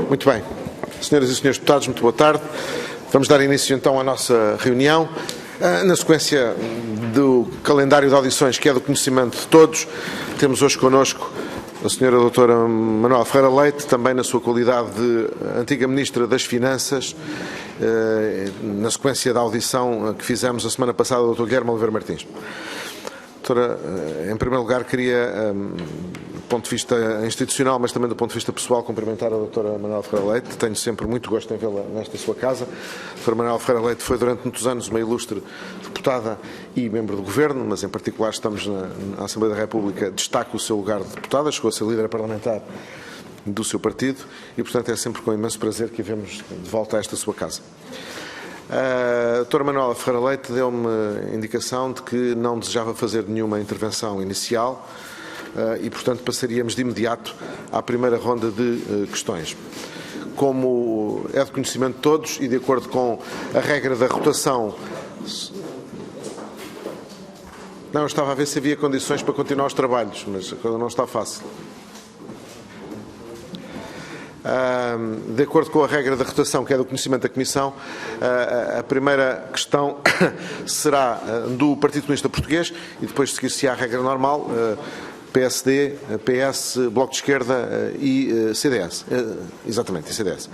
Muito bem. Senhoras e senhores deputados, muito boa tarde. Vamos dar início então à nossa reunião. Na sequência do calendário de audições, que é do conhecimento de todos, temos hoje connosco a senhora doutora Manuela Ferreira Leite, também na sua qualidade de antiga Ministra das Finanças, na sequência da audição que fizemos a semana passada do Dr. Guilherme Oliveira Martins. Doutora, em primeiro lugar, queria, do ponto de vista institucional, mas também do ponto de vista pessoal, cumprimentar a doutora Manuela Ferreira Leite. Tenho sempre muito gosto em vê-la nesta sua casa. A doutora Manuela Ferreira Leite foi durante muitos anos uma ilustre deputada e membro do Governo, mas em particular estamos na Assembleia da República, destaca o seu lugar de deputada, chegou a ser líder parlamentar do seu partido e, portanto, é sempre com imenso prazer que a vemos de volta a esta sua casa. A doutora Manuela Ferreira Leite deu-me indicação de que não desejava fazer nenhuma intervenção inicial e, portanto, passaríamos de imediato à primeira ronda de questões. Como é de conhecimento de todos e de acordo com a regra da rotação... Não, eu estava a ver se havia condições para continuar os trabalhos, mas a coisa não está fácil. De acordo com a regra da rotação, que é do conhecimento da Comissão, a primeira questão será do Partido Comunista Português e depois seguir-se-á a regra normal, PSD, PS, Bloco de Esquerda e CDS. Exatamente, e CDS.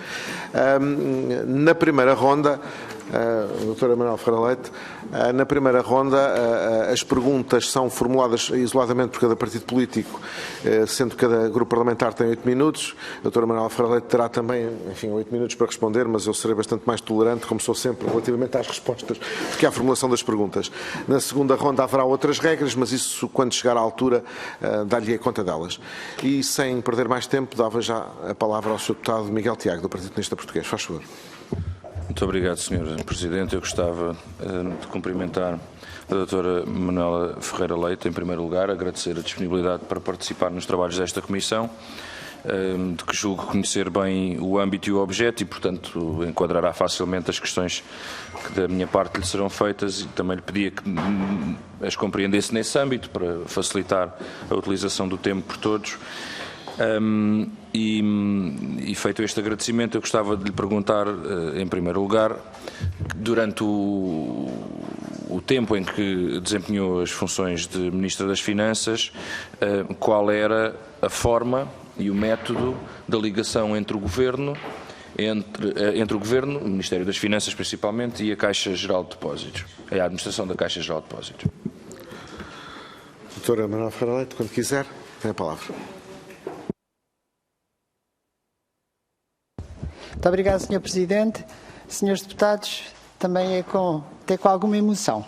Na primeira ronda, doutora Manuela Ferreira Leite, na primeira ronda as perguntas são formuladas isoladamente por cada partido político, sendo que cada grupo parlamentar tem 8 minutos. A doutora Manuela Ferreira Leite terá também, enfim, 8 minutos para responder, mas eu serei bastante mais tolerante, como sou sempre, relativamente às respostas, do que à formulação das perguntas. Na segunda ronda haverá outras regras, mas isso, quando chegar à altura, dar-lhe conta delas. E, sem perder mais tempo, dava já a palavra ao Sr. Deputado Miguel Tiago, do Partido Comunista Português. Faz favor. Muito obrigado, Sr. Presidente. Eu gostava de cumprimentar a doutora Manuela Ferreira Leite, em primeiro lugar, agradecer a disponibilidade para participar nos trabalhos desta Comissão, de que julgo conhecer bem o âmbito e o objeto e, portanto, enquadrará facilmente as questões que da minha parte lhe serão feitas e também lhe pedia que as compreendesse nesse âmbito para facilitar a utilização do tempo por todos. E feito este agradecimento, eu gostava de lhe perguntar, em primeiro lugar, durante o tempo em que desempenhou as funções de Ministra das Finanças, qual era a forma e o método da ligação entre o Governo, o Ministério das Finanças principalmente, e a Caixa Geral de Depósitos, a administração da Caixa Geral de Depósitos. Doutora Manuela Ferreira Leite, quando quiser, tem a palavra. Muito obrigado, Sr. Presidente. Senhores deputados, também até com alguma emoção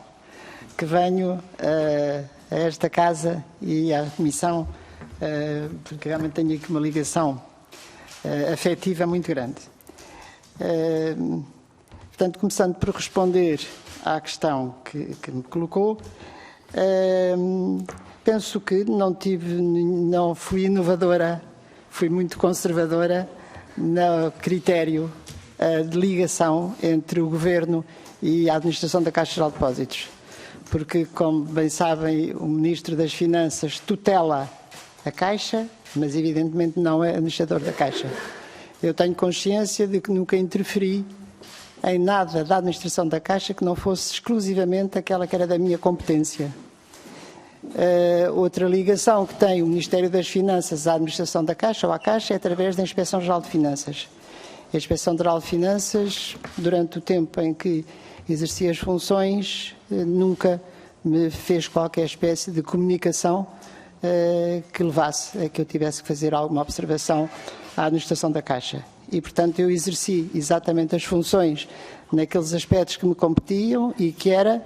que venho a esta casa e à Comissão, porque realmente tenho aqui uma ligação afetiva muito grande. Portanto, começando por responder à questão que me colocou, penso que não fui inovadora, fui muito conservadora no critério de ligação entre o Governo e a administração da Caixa Geral de Depósitos. Porque, como bem sabem, o Ministro das Finanças tutela a Caixa, mas evidentemente não é administrador da Caixa. Eu tenho consciência de que nunca interferi em nada da administração da Caixa que não fosse exclusivamente aquela que era da minha competência. Outra ligação que tem o Ministério das Finanças à administração da Caixa ou à Caixa é através da Inspeção Geral de Finanças. A Inspeção Geral de Finanças, durante o tempo em que exerci as funções, nunca me fez qualquer espécie de comunicação que levasse a que eu tivesse que fazer alguma observação à administração da Caixa. E, portanto, eu exerci exatamente as funções naqueles aspectos que me competiam e que era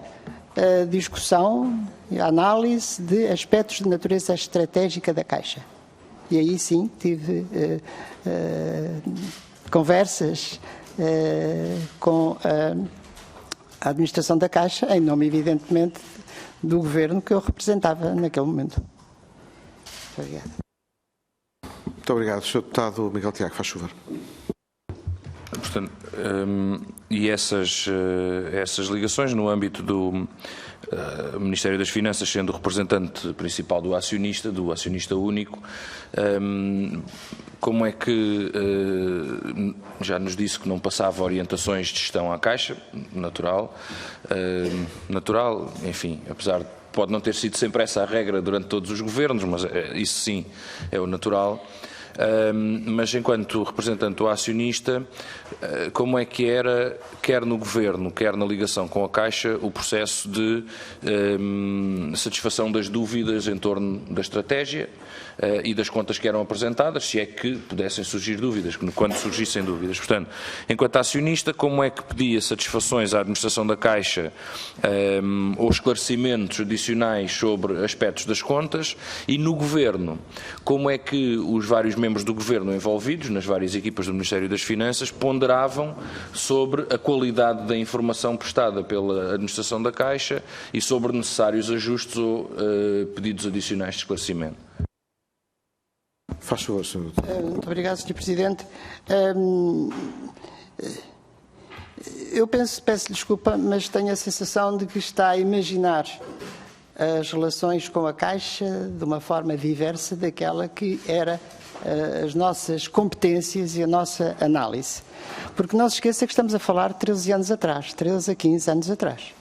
a discussão, a análise de aspectos de natureza estratégica da Caixa. E aí sim tive conversas com a administração da Caixa, em nome evidentemente do Governo que eu representava naquele momento. Muito obrigado. Muito obrigado. Sr. Deputado Miguel Tiago, faz favor. Portanto, e essas ligações no âmbito do Ministério das Finanças, sendo o representante principal do acionista único, como é que já nos disse que não passava orientações de gestão à Caixa, natural, enfim, apesar de pode não ter sido sempre essa a regra durante todos os governos, mas isso sim é o natural. Mas enquanto representante do acionista, como é que era, quer no Governo, quer na ligação com a Caixa, o processo de satisfação das dúvidas em torno da estratégia e das contas que eram apresentadas, se é que pudessem surgir dúvidas, quando surgissem dúvidas. Portanto, enquanto acionista, como é que pedia satisfações à administração da Caixa ou esclarecimentos adicionais sobre aspectos das contas, e no Governo, como é que os vários membros do Governo envolvidos, nas várias equipas do Ministério das Finanças, ponderavam sobre a qualidade da informação prestada pela administração da Caixa e sobre necessários ajustes ou pedidos adicionais de esclarecimento. Faz favor, Sr. Muito obrigado, Sr. Presidente. Eu peço desculpa, mas tenho a sensação de que está a imaginar as relações com a Caixa de uma forma diversa daquela que era as nossas competências e a nossa análise. Porque não se esqueça que estamos a falar de 13 anos atrás, 13 a 15 anos atrás.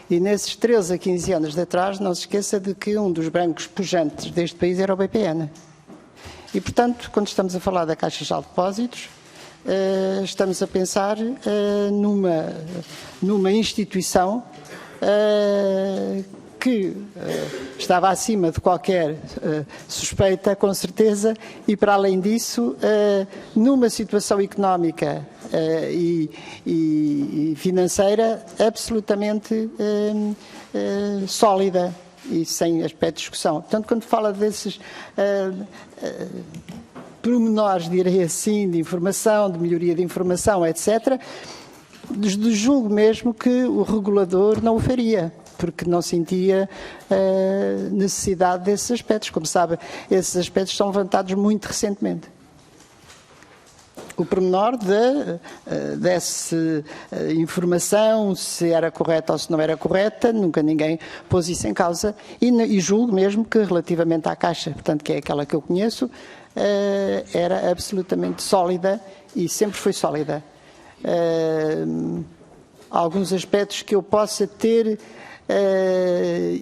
E nesses 13 a 15 anos de atrás, não se esqueça de que um dos bancos pujantes deste país era o BPN. E, portanto, quando estamos a falar da Caixa Geral de Depósitos, estamos a pensar numa instituição que estava acima de qualquer suspeita, com certeza, e, para além disso, numa situação económica e financeira absolutamente sólida e sem aspecto de discussão. Portanto, quando fala desses pormenores, direi assim, de informação, de melhoria de informação, etc., julgo mesmo que o regulador não o faria, porque não sentia necessidade desses aspectos. Como sabe, esses aspectos são levantados muito recentemente. O pormenor dessa informação, se era correta ou se não era correta, nunca ninguém pôs isso em causa, e julgo mesmo que relativamente à Caixa, portanto, que é aquela que eu conheço, era absolutamente sólida e sempre foi sólida. Alguns aspectos que eu possa ter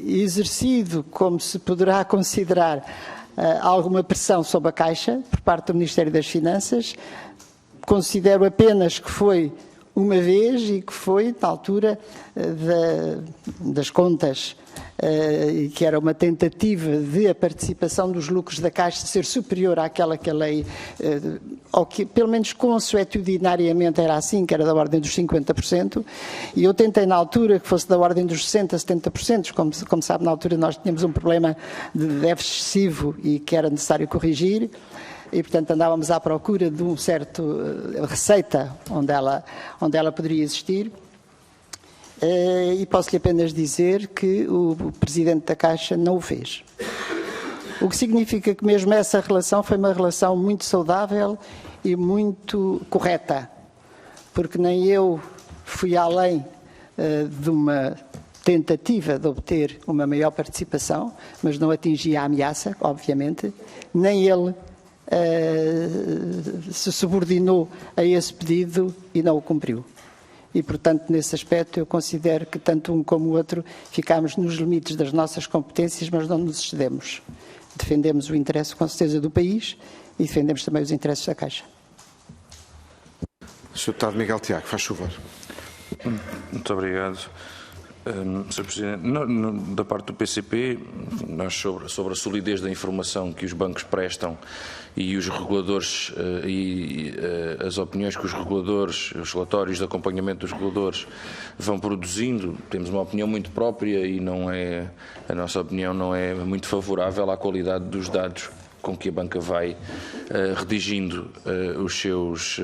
exercido, como se poderá considerar, alguma pressão sobre a Caixa, por parte do Ministério das Finanças, considero apenas que foi uma vez e que foi na altura das contas, que era uma tentativa de a participação dos lucros da Caixa ser superior àquela que a lei, ou que pelo menos consuetudinariamente era assim, que era da ordem dos 50%, e eu tentei na altura que fosse da ordem dos 60%, 70%, como sabe, na altura nós tínhamos um problema de déficit excessivo e que era necessário corrigir, e, portanto, andávamos à procura de um certo receita onde ela poderia existir. E posso-lhe apenas dizer que o Presidente da Caixa não o fez. O que significa que mesmo essa relação foi uma relação muito saudável e muito correta, porque nem eu fui além de uma tentativa de obter uma maior participação, mas não atingi a ameaça, obviamente, nem ele se subordinou a esse pedido e não o cumpriu. E, portanto, nesse aspecto, eu considero que tanto um como o outro ficámos nos limites das nossas competências, mas não nos excedemos. Defendemos o interesse, com certeza, do país e defendemos também os interesses da Caixa. Sr. Deputado Miguel Tiago, faz favor. Muito obrigado. Sr. Presidente, da parte do PCP, nós sobre a solidez da informação que os bancos prestam e os reguladores e as opiniões que os reguladores, os relatórios de acompanhamento dos reguladores vão produzindo, temos uma opinião muito própria e a nossa opinião não é muito favorável à qualidade dos dados com que a banca vai redigindo os seus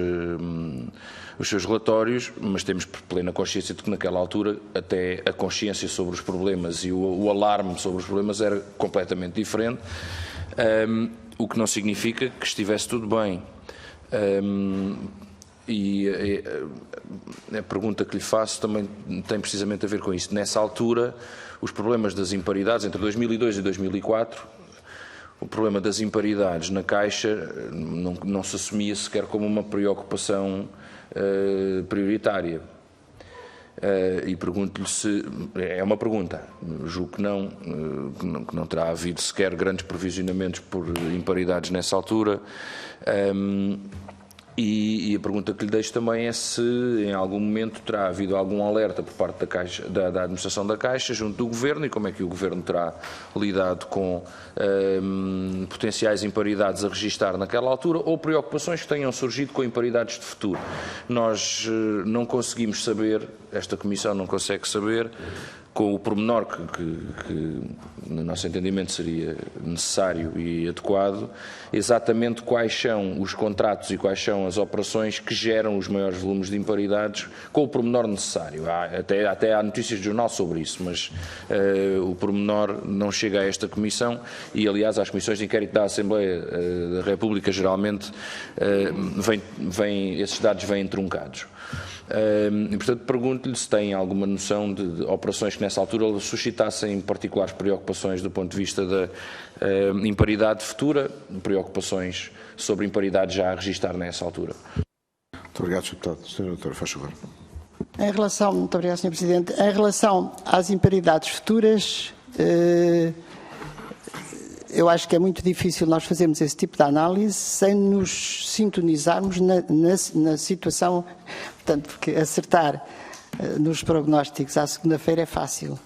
relatórios, mas temos plena consciência de que naquela altura até a consciência sobre os problemas e o alarme sobre os problemas era completamente diferente, o que não significa que estivesse tudo bem. E a pergunta que lhe faço também tem precisamente a ver com isso. Nessa altura, os problemas das imparidades entre 2002 e 2004, o problema das imparidades na Caixa não se assumia sequer como uma preocupação prioritária. E pergunto-lhe se... É uma pergunta. Julgo que não terá havido sequer grandes provisionamentos por imparidades nessa altura. E a pergunta que lhe deixo também é se em algum momento terá havido algum alerta por parte da Caixa, da administração da Caixa junto do Governo, e como é que o Governo terá lidado com potenciais imparidades a registar naquela altura, ou preocupações que tenham surgido com imparidades de futuro. Nós não conseguimos saber, esta Comissão não consegue saber, com o pormenor que no nosso entendimento seria necessário e adequado, exatamente quais são os contratos e quais são as operações que geram os maiores volumes de imparidades, com o pormenor necessário. Até há notícias de jornal sobre isso, mas o pormenor não chega a esta Comissão e, aliás, às comissões de inquérito da Assembleia da República, geralmente, esses dados vêm truncados. E, portanto, pergunto-lhe se tem alguma noção de operações que nessa altura suscitassem particulares preocupações do ponto de vista da imparidade futura, preocupações sobre imparidade já a registrar nessa altura. Muito obrigado, Sr. Deputado. Sr. Doutor, faz favor. Muito obrigado, Sr. Presidente. Em relação às imparidades futuras, eu acho que é muito difícil nós fazermos esse tipo de análise sem nos sintonizarmos na situação, portanto, porque acertar nos prognósticos à segunda-feira é fácil,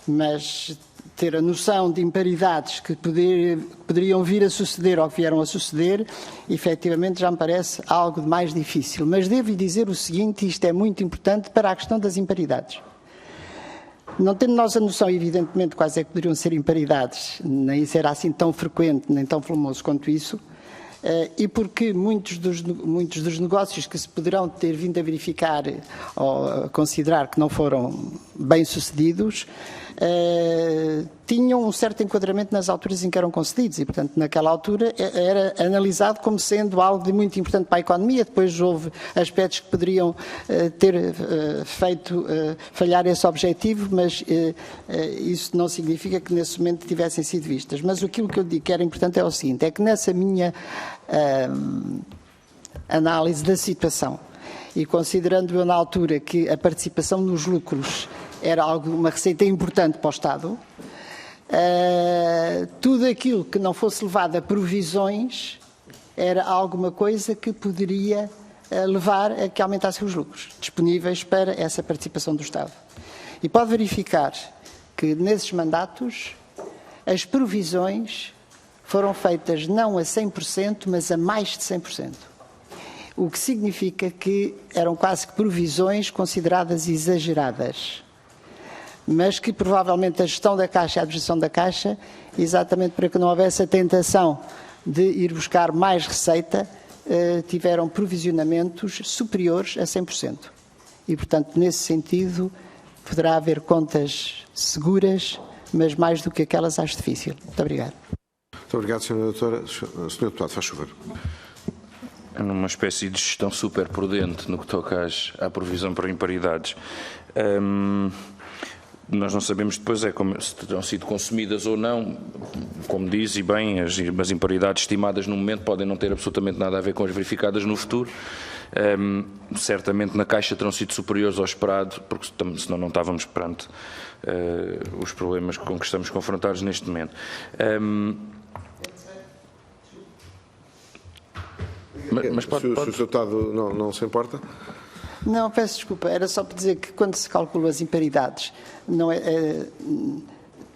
mas ter a noção de imparidades que poderiam vir a suceder ou que vieram a suceder, efetivamente já me parece algo mais difícil. Mas devo dizer o seguinte, isto é muito importante para a questão das imparidades. Não tendo nós a noção, evidentemente, quais é que poderiam ser imparidades, nem será assim tão frequente, nem tão volumoso quanto isso, e porque muitos dos negócios que se poderão ter vindo a verificar ou a considerar que não foram bem-sucedidos, tinham um certo enquadramento nas alturas em que eram concedidos e, portanto, naquela altura era analisado como sendo algo de muito importante para a economia. Depois houve aspectos que poderiam ter feito falhar esse objetivo, mas isso não significa que nesse momento tivessem sido vistas. Mas aquilo que eu digo que era importante é o seguinte, é que nessa minha análise da situação e considerando eu na altura que a participação nos lucros era uma receita importante para o Estado, tudo aquilo que não fosse levado a provisões era alguma coisa que poderia levar a que aumentassem os lucros disponíveis para essa participação do Estado. E pode verificar que nesses mandatos as provisões foram feitas não a 100%, mas a mais de 100%. O que significa que eram quase que provisões consideradas exageradas, mas que provavelmente a gestão da Caixa e a administração da Caixa, exatamente para que não houvesse a tentação de ir buscar mais receita, tiveram provisionamentos superiores a 100%. E, portanto, nesse sentido, poderá haver contas seguras, mas mais do que aquelas acho difícil. Muito obrigado. Muito obrigado, Sra. Doutora. Sr. Deputado, faz favor. É numa espécie de gestão super prudente no que toca à provisão para imparidades. Nós não sabemos depois se terão sido consumidas ou não, como diz, e bem, as imparidades estimadas no momento podem não ter absolutamente nada a ver com as verificadas no futuro. Certamente na Caixa terão sido superiores ao esperado, porque senão não estávamos perante os problemas com que estamos confrontados neste momento. Mas pode... Se o Sr. Deputado não se importa? Não, peço desculpa, era só para dizer que quando se calculam as imparidades,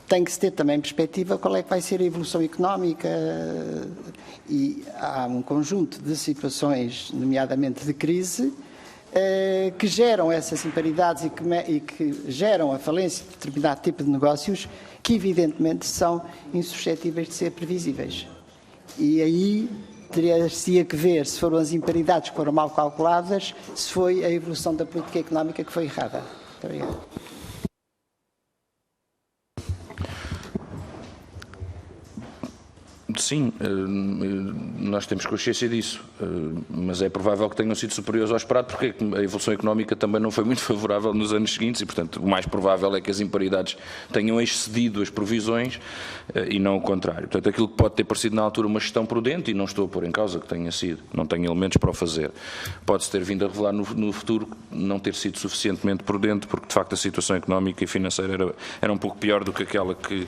tem que se ter também em perspectiva qual é que vai ser a evolução económica e há um conjunto de situações, nomeadamente de crise, que geram essas imparidades e que geram a falência de determinado tipo de negócios que evidentemente são insuscetíveis de ser previsíveis. E aí teria-se que ver se foram as imparidades que foram mal calculadas, se foi a evolução da política económica que foi errada. Muito obrigado. sim, nós temos consciência disso, mas é provável que tenham sido superiores ao esperado, porque a evolução económica também não foi muito favorável nos anos seguintes e, portanto, o mais provável é que as imparidades tenham excedido as provisões e não o contrário. Portanto, aquilo que pode ter parecido na altura uma gestão prudente, e não estou a pôr em causa que tenha sido, não tenho elementos para o fazer, pode-se ter vindo a revelar no futuro não ter sido suficientemente prudente, porque de facto a situação económica e financeira era um pouco pior do que aquela que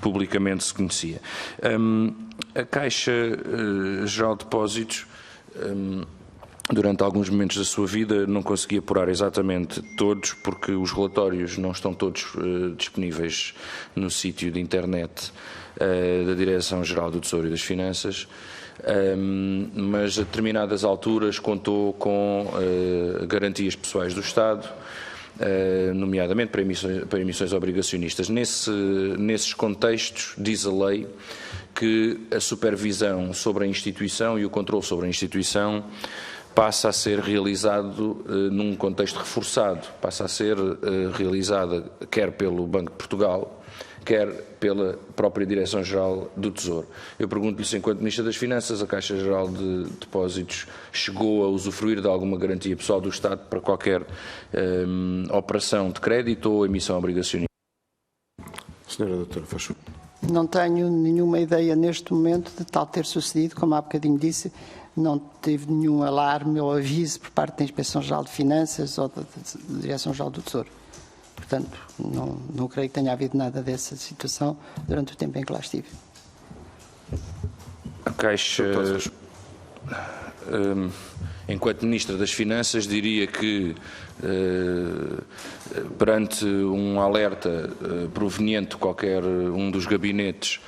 publicamente se conhecia. A Caixa Geral de Depósitos, durante alguns momentos da sua vida, não conseguia apurar exatamente todos, porque os relatórios não estão todos disponíveis no sítio de internet da Direção-Geral do Tesouro e das Finanças, mas a determinadas alturas contou com garantias pessoais do Estado, nomeadamente para emissões obrigacionistas. Nesses contextos, diz a lei que a supervisão sobre a instituição e o controle sobre a instituição passa a ser realizado num contexto reforçado, passa a ser realizada quer pelo Banco de Portugal, quer pela própria Direção-Geral do Tesouro. Eu pergunto-lhe se, enquanto Ministro das Finanças, a Caixa Geral de Depósitos chegou a usufruir de alguma garantia pessoal do Estado para qualquer operação de crédito ou emissão obrigacionista. Senhora Doutora, faz favor. Não tenho nenhuma ideia neste momento de tal ter sucedido, como há bocadinho disse, não teve nenhum alarme ou aviso por parte da Inspeção-Geral de Finanças ou da Direção-Geral do Tesouro. Portanto, não creio que tenha havido nada dessa situação durante o tempo em que lá estive. A Caixa, enquanto Ministra das Finanças, diria que perante um alerta proveniente de qualquer um dos gabinetes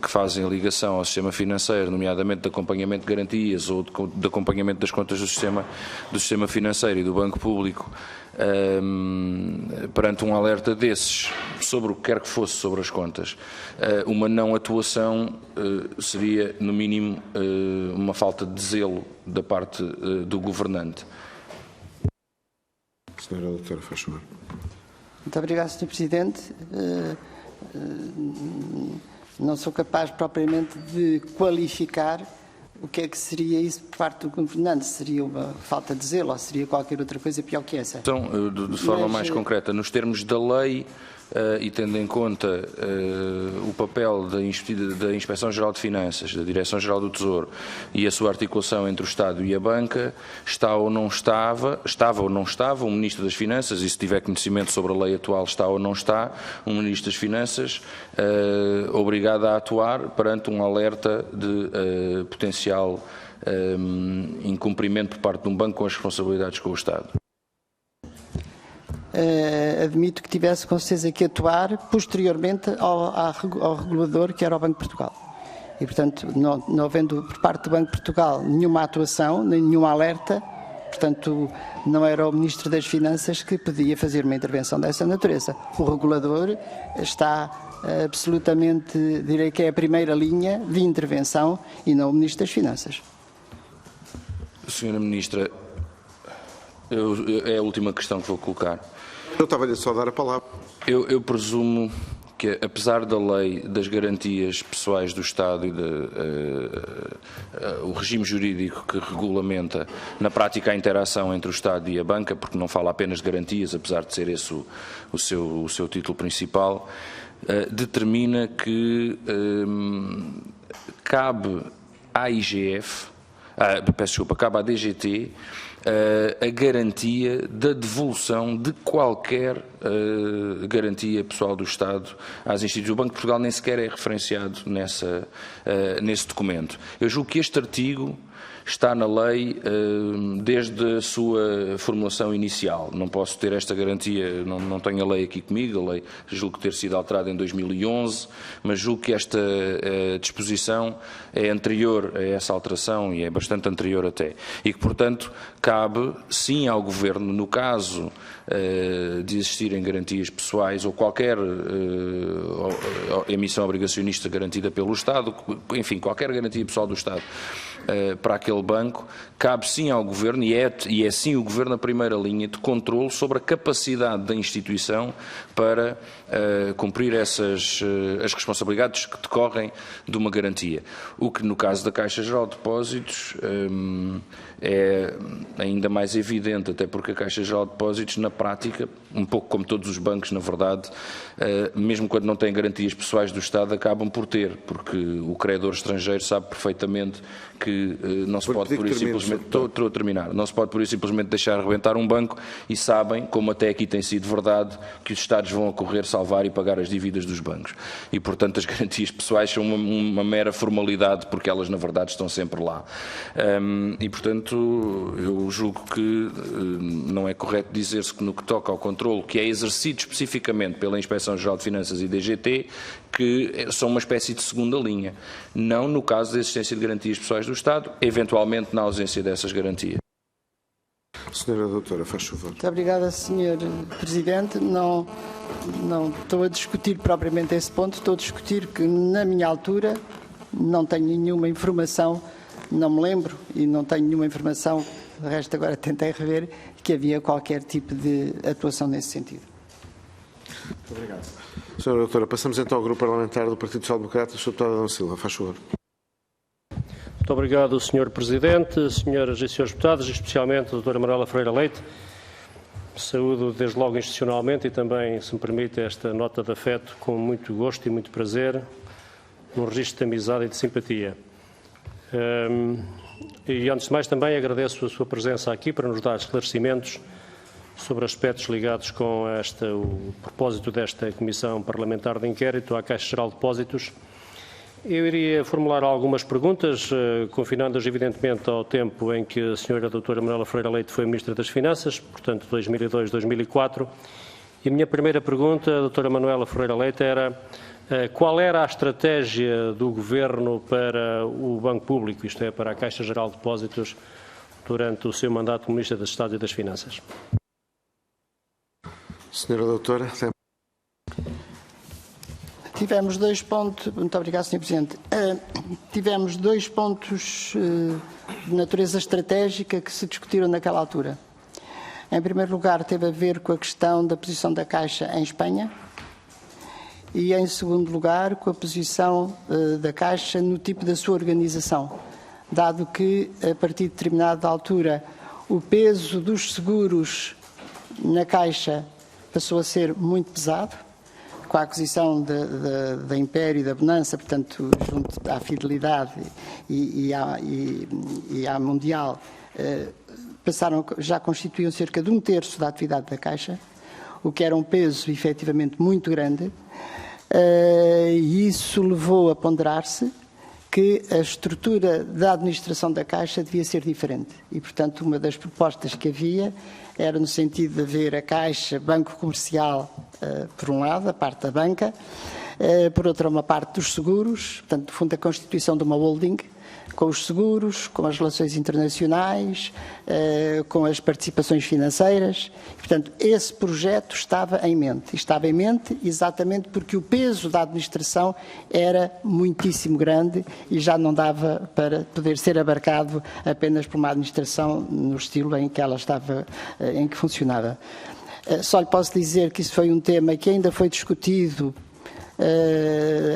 que fazem ligação ao sistema financeiro, nomeadamente de acompanhamento de garantias ou de acompanhamento das contas do sistema financeiro e do Banco Público, perante um alerta desses, sobre o que quer que fosse sobre as contas, uma não atuação seria, no mínimo, uma falta de zelo da parte do governante. Senhora Doutora, faz favor. Muito obrigado, Sr. Presidente. Não sou capaz propriamente de qualificar o que é que seria isso por parte do governante. Seria uma falta de zelo ou seria qualquer outra coisa pior que essa? Então, de forma mais concreta, nos termos da lei e tendo em conta o papel da Inspeção-Geral de Finanças, da Direção-Geral do Tesouro e a sua articulação entre o Estado e a banca, estava ou não estava um Ministro das Finanças, e se tiver conhecimento sobre a lei atual, está ou não está um Ministro das Finanças obrigado a atuar perante um alerta de potencial incumprimento por parte de um banco com as responsabilidades com o Estado. Admito que tivesse com certeza que atuar posteriormente ao regulador, que era o Banco de Portugal. E, portanto, não havendo por parte do Banco de Portugal nenhuma atuação, nem nenhum alerta, portanto, não era o Ministro das Finanças que podia fazer uma intervenção dessa natureza. O regulador está absolutamente, direi que é a primeira linha de intervenção e não o Ministro das Finanças. Senhora Ministra, é a última questão que vou colocar. Eu estava-lhe só a dar a palavra. Eu presumo que, apesar da lei das garantias pessoais do Estado e o regime jurídico que regulamenta na prática a interação entre o Estado e a banca, porque não fala apenas de garantias, apesar de ser esse o seu título principal, determina que cabe à IGF, cabe à DGT a garantia da devolução de qualquer garantia pessoal do Estado às instituições. O Banco de Portugal nem sequer é referenciado nesse documento. Eu julgo que este artigo está na lei desde a sua formulação inicial. Não posso ter esta garantia, não tenho a lei aqui comigo, a lei julgo ter sido alterada em 2011, mas julgo que esta disposição é anterior a essa alteração e é bastante anterior até. E que, portanto, cabe sim ao Governo, no caso de existirem garantias pessoais ou qualquer emissão obrigacionista garantida pelo Estado, enfim, qualquer garantia pessoal do Estado para aquele banco, cabe sim ao Governo, e é sim o Governo a primeira linha de controle sobre a capacidade da instituição para cumprir as responsabilidades que decorrem de uma garantia. O que no caso da Caixa Geral de Depósitos é ainda mais evidente, até porque a Caixa Geral de Depósitos, na prática, um pouco como todos os bancos, na verdade, mesmo quando não têm garantias pessoais do Estado, acabam por ter, porque o credor estrangeiro sabe perfeitamente que não se pode por isso simplesmente não se pode por isso simplesmente deixar arrebentar um banco, e sabem, como até aqui tem sido verdade, que os Estados vão ocorrer salvar e pagar as dívidas dos bancos. E, portanto, as garantias pessoais são uma mera formalidade, porque elas, na verdade, estão sempre lá. E, portanto, eu julgo que não é correto dizer-se que no que toca ao controle, que é exercido especificamente pela Inspeção-Geral de Finanças e DGT, que são uma espécie de segunda linha. Não no caso da existência de garantias pessoais do Estado, eventualmente na ausência dessas garantias. Senhora Doutora, faz favor. Muito obrigada, Sr. Presidente. Não estou a discutir propriamente esse ponto, estou a discutir que, na minha altura, não tenho nenhuma informação, não me lembro e não tenho nenhuma informação, de resto agora tentei rever, que havia qualquer tipo de atuação nesse sentido. Muito obrigado. Senhora Doutora, passamos então ao Grupo Parlamentar do Partido Social Democrata, Sr. Deputado Adão Silva, faz favor. Muito obrigado, Sr. Presidente, senhoras e senhores deputados, especialmente a doutora Manuela Ferreira Leite. Saúdo desde logo institucionalmente e também, se me permite, esta nota de afeto com muito gosto e muito prazer, num registro de amizade e de simpatia. E, antes de mais, também agradeço a sua presença aqui para nos dar esclarecimentos sobre aspectos ligados com o propósito desta Comissão Parlamentar de Inquérito à Caixa Geral de Depósitos. Eu iria formular algumas perguntas, confinando-as evidentemente ao tempo em que a senhora doutora Manuela Ferreira Leite foi Ministra das Finanças, portanto 2002-2004. E a minha primeira pergunta, doutora Manuela Ferreira Leite, era qual era a estratégia do Governo para o Banco Público, isto é, para a Caixa Geral de Depósitos, durante o seu mandato como Ministra das Estado e das Finanças? Senhora Doutora, Tivemos dois pontos, muito obrigado, Sr. Presidente. Tivemos dois pontos de natureza estratégica que se discutiram naquela altura. Em primeiro lugar, teve a ver com a questão da posição da Caixa em Espanha e, em segundo lugar, com a posição da Caixa no tipo da sua organização, dado que, a partir de determinada altura, o peso dos seguros na Caixa passou a ser muito pesado, com a aquisição da Império e da Bonança, portanto, junto à Fidelidade e à Mundial, já constituíam cerca de 1/3 da atividade da Caixa, o que era um peso efetivamente muito grande, e isso levou a ponderar-se que a estrutura da administração da Caixa devia ser diferente. E, portanto, uma das propostas que havia era no sentido de haver a Caixa, banco comercial, por um lado, a parte da banca, por outra uma parte dos seguros, portanto, no fundo, a constituição de uma holding, com os seguros, com as relações internacionais, com as participações financeiras. Portanto, esse projeto estava em mente. Estava em mente exatamente porque o peso da administração era muitíssimo grande e já não dava para poder ser abarcado apenas por uma administração no estilo em que ela estava, em que funcionava. Só lhe posso dizer que isso foi um tema que ainda foi discutido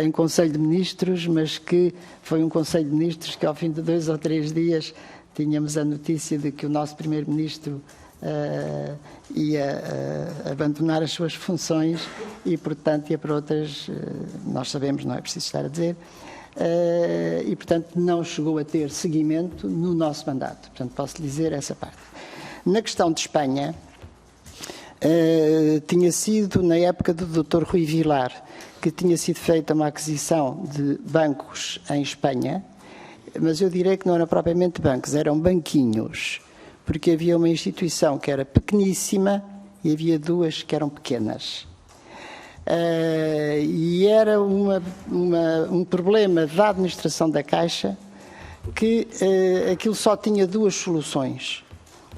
em Conselho de Ministros, mas que foi um Conselho de Ministros que, ao fim de 2 ou 3 dias, tínhamos a notícia de que o nosso Primeiro-Ministro ia abandonar as suas funções e, portanto, ia para outras, nós sabemos, não é preciso estar a dizer, e, portanto, não chegou a ter seguimento no nosso mandato. Portanto, posso lhe dizer essa parte. Na questão de Espanha, tinha sido, na época do Dr. Rui Vilar, que tinha sido feita uma aquisição de bancos em Espanha, mas eu direi que não eram propriamente bancos, eram banquinhos, porque havia uma instituição que era pequeníssima e havia 2 que eram pequenas. E era um problema da administração da Caixa que aquilo só tinha 2 soluções.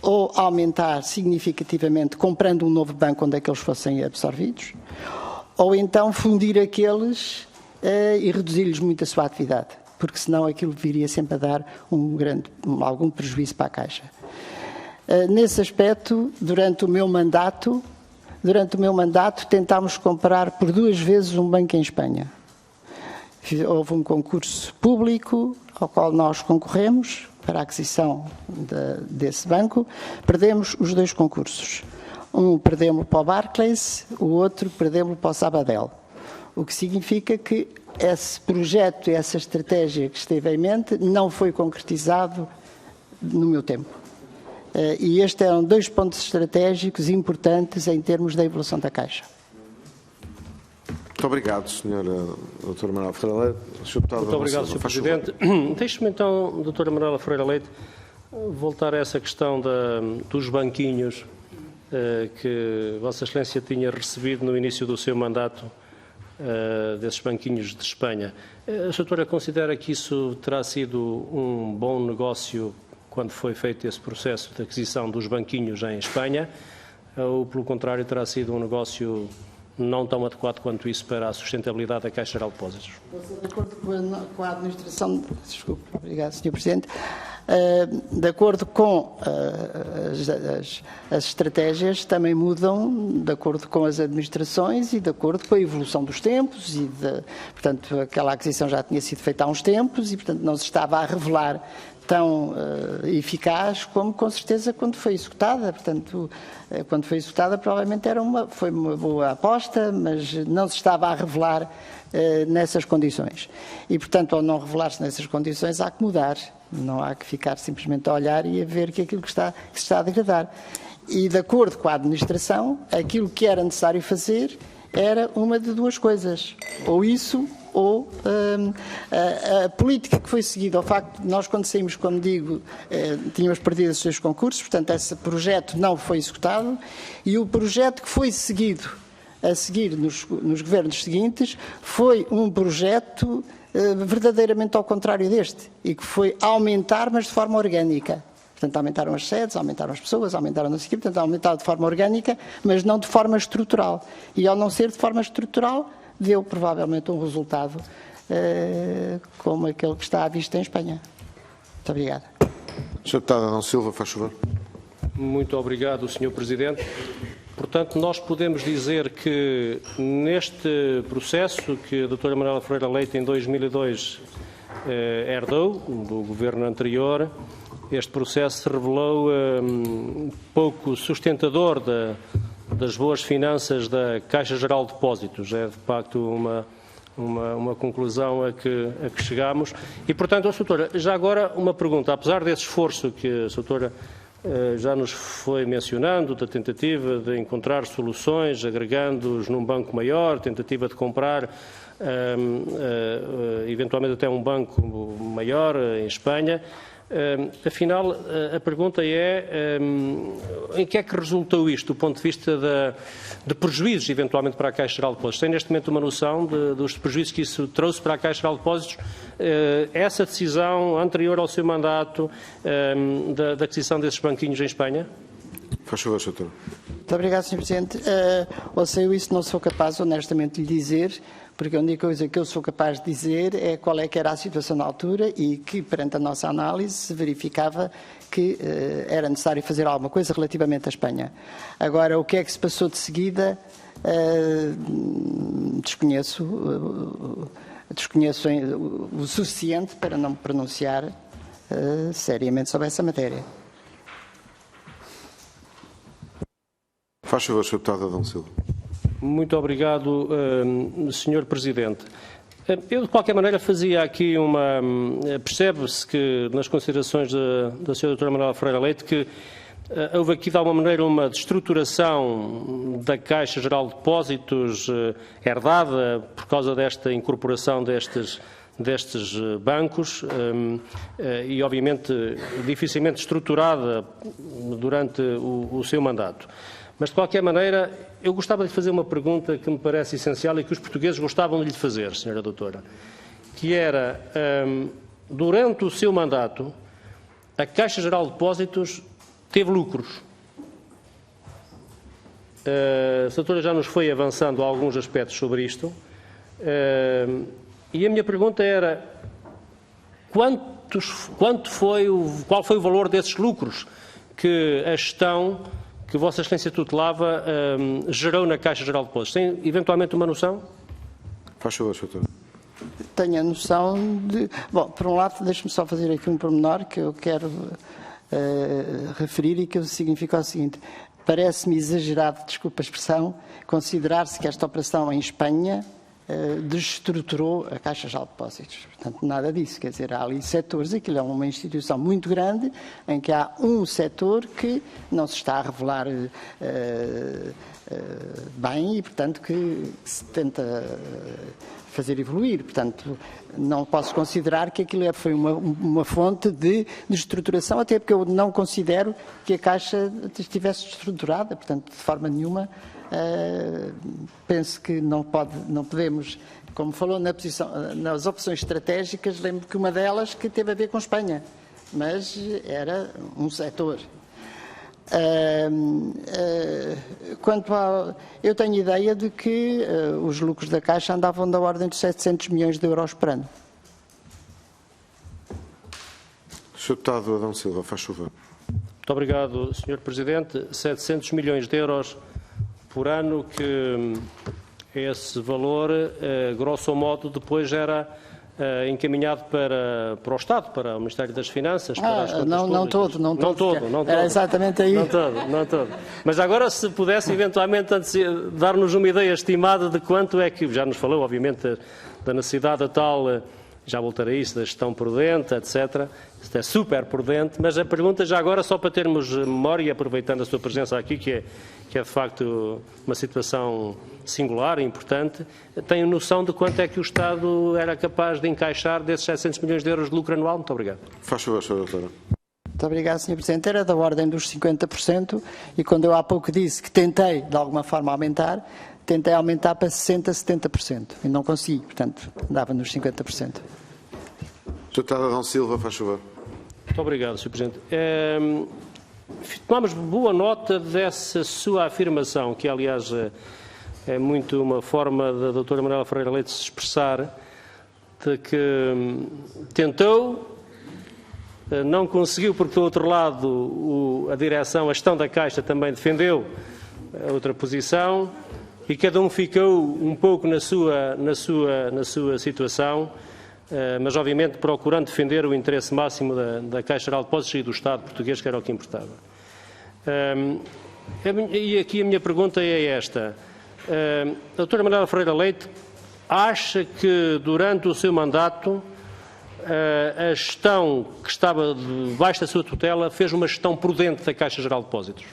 Ou aumentar significativamente comprando um novo banco onde aqueles fossem absorvidos, ou então fundir aqueles e reduzir-lhes muito a sua atividade. porque senão aquilo viria sempre a dar algum prejuízo para a Caixa. Nesse aspecto, durante o meu mandato, tentámos comprar por 2 vezes um banco em Espanha. Houve um concurso público ao qual nós concorremos para a aquisição desse banco. Perdemos os 2 concursos. Um perdemos para o Barclays, o outro perdemos para o Sabadell. O que significa que esse projeto e essa estratégia que esteve em mente não foi concretizado no meu tempo. E estes eram 2 pontos estratégicos importantes em termos da evolução da Caixa. Muito obrigado, Sra. Doutora Manuela Ferreira Leite. Muito obrigado, Sr. Presidente. Deixe-me então, Doutora Manuela Ferreira Leite, voltar a essa questão dos banquinhos que Vossa Excelência tinha recebido no início do seu mandato, desses banquinhos de Espanha. A doutora considera que isso terá sido um bom negócio quando foi feito esse processo de aquisição dos banquinhos em Espanha, ou, pelo contrário, terá sido um negócio não tão adequado quanto isso para a sustentabilidade da Caixa Geral de Depósitos? De acordo com a administração... Desculpe, obrigado, Sr. Presidente. De acordo com as estratégias, também mudam de acordo com as administrações e de acordo com a evolução dos tempos e, portanto, aquela aquisição já tinha sido feita há uns tempos e, portanto, não se estava a revelar tão eficaz como, com certeza, quando foi executada. Portanto, quando foi executada, provavelmente foi uma boa aposta, mas não se estava a revelar nessas condições. E, portanto, ao não revelar-se nessas condições, há que mudar. Não há que ficar simplesmente a olhar e a ver que aquilo que se está a degradar. E, de acordo com a administração, aquilo que era necessário fazer era uma de 2 coisas. Ou isso, ou a política que foi seguida, ao facto de nós, quando saímos, como digo, tínhamos perdido os seus concursos, portanto, esse projeto não foi executado, e o projeto que foi seguido a seguir nos governos seguintes foi um projeto verdadeiramente ao contrário deste, e que foi aumentar, mas de forma orgânica. Portanto, aumentaram as sedes, aumentaram as pessoas, aumentaram a seguir, portanto, aumentaram de forma orgânica, mas não de forma estrutural. E ao não ser de forma estrutural, deu provavelmente um resultado como aquele que está à vista em Espanha. Muito obrigado. Sr. Deputado Adão Silva, faz favor. Muito obrigado, Sr. Presidente. Portanto, nós podemos dizer que neste processo que a doutora Manuela Ferreira Leite em 2002 herdou do governo anterior, este processo se revelou pouco sustentador das boas finanças da Caixa Geral de Depósitos. É, de facto, uma conclusão a que chegamos. E, portanto, doutora, já agora uma pergunta. Apesar desse esforço que a doutora já nos foi mencionando, da tentativa de encontrar soluções, agregando-os num banco maior, tentativa de comprar eventualmente até um banco maior em Espanha, afinal, a pergunta é em que é que resultou isto do ponto de vista de prejuízos, eventualmente, para a Caixa Geral de Depósitos? Tem neste momento uma noção dos prejuízos que isso trouxe para a Caixa Geral de Depósitos? Essa decisão anterior ao seu mandato da aquisição desses banquinhos em Espanha? Faz favor, doutor. Muito obrigado, Sr. Presidente. Eu isso não sou capaz, honestamente, de lhe dizer, porque a única coisa que eu sou capaz de dizer é qual é que era a situação na altura e que, perante a nossa análise, se verificava que era necessário fazer alguma coisa relativamente à Espanha. Agora, o que é que se passou de seguida, desconheço o suficiente para não me pronunciar seriamente sobre essa matéria. Faz favor, Sr. Deputado Adão Silva. Muito obrigado, Sr. Presidente. Eu, de qualquer maneira, fazia aqui percebe-se que, nas considerações da Sra. Doutora Manuela Ferreira Leite, que houve aqui, de alguma maneira, uma destruturação da Caixa Geral de Depósitos herdada por causa desta incorporação destes bancos e, obviamente, dificilmente estruturada durante o seu mandato. Mas, de qualquer maneira, eu gostava de fazer uma pergunta que me parece essencial e que os portugueses gostavam de lhe fazer, Sra. Doutora, que era, durante o seu mandato, a Caixa Geral de Depósitos teve lucros. A doutora já nos foi avançando alguns aspectos sobre isto. E a minha pergunta era, qual foi o valor desses lucros que a gestão que Vossa Excelência tutelava gerou na Caixa Geral de Depósitos? Tem eventualmente uma noção? Faz favor, Sr. Doutor. Tenho a noção de... Bom, por um lado, deixe-me só fazer aqui um pormenor que eu quero referir e que significa o seguinte. Parece-me exagerado, desculpa a expressão, considerar-se que esta operação em Espanha desestruturou a Caixa Geral de Depósitos. Portanto, nada disso. Quer dizer, há ali setores, aquilo é uma instituição muito grande, em que há um setor que não se está a revelar bem e, portanto, que se tenta fazer evoluir. Portanto, não posso considerar que aquilo foi uma fonte de desestruturação, até porque eu não considero que a Caixa estivesse estruturada, portanto, de forma nenhuma. Penso que não podemos, como falou nas opções estratégicas, lembro que uma delas que teve a ver com Espanha, mas era um setor. Eu tenho ideia de que os lucros da Caixa andavam da ordem de 700 milhões de euros por ano. Sr. Deputado Adão Silva, faz favor. Muito obrigado, Sr. Presidente. 700 milhões de euros por ano, que esse valor, grosso modo, depois era encaminhado para o Estado, para o Ministério das Finanças, para as contas públicas. Não todo. Era exatamente aí. Não todo. Mas agora, se pudesse eventualmente dar-nos uma ideia estimada de quanto é que, já nos falou, obviamente, da necessidade da tal, já voltarei a isso, da gestão prudente, etc. Isto é super prudente, mas a pergunta já agora, só para termos memória, aproveitando a sua presença aqui, que é de facto uma situação singular e importante, tenho noção de quanto é que o Estado era capaz de encaixar desses 700 milhões de euros de lucro anual? Muito obrigado. Faz favor, Sra. Doutora. Muito obrigado, Sr. Presidente. Era da ordem dos 50% e quando eu há pouco disse que tentei, de alguma forma, tentei aumentar para 60%, 70% e não consegui, portanto, andava nos 50%. Sr. Deputado Adão Silva, faz favor. Muito obrigado, Sr. Presidente. Tomamos boa nota dessa sua afirmação, que aliás é muito uma forma da doutora Manuela Ferreira Leite se expressar, de que tentou, não conseguiu, porque do outro lado a direção, a gestão da Caixa também defendeu a outra posição e cada um ficou um pouco na sua situação, mas obviamente procurando defender o interesse máximo da Caixa Geral de Depósitos e do Estado português, que era o que importava. E aqui a minha pergunta é esta. A doutora Manuela Ferreira Leite acha que durante o seu mandato a gestão que estava debaixo da sua tutela fez uma gestão prudente da Caixa Geral de Depósitos?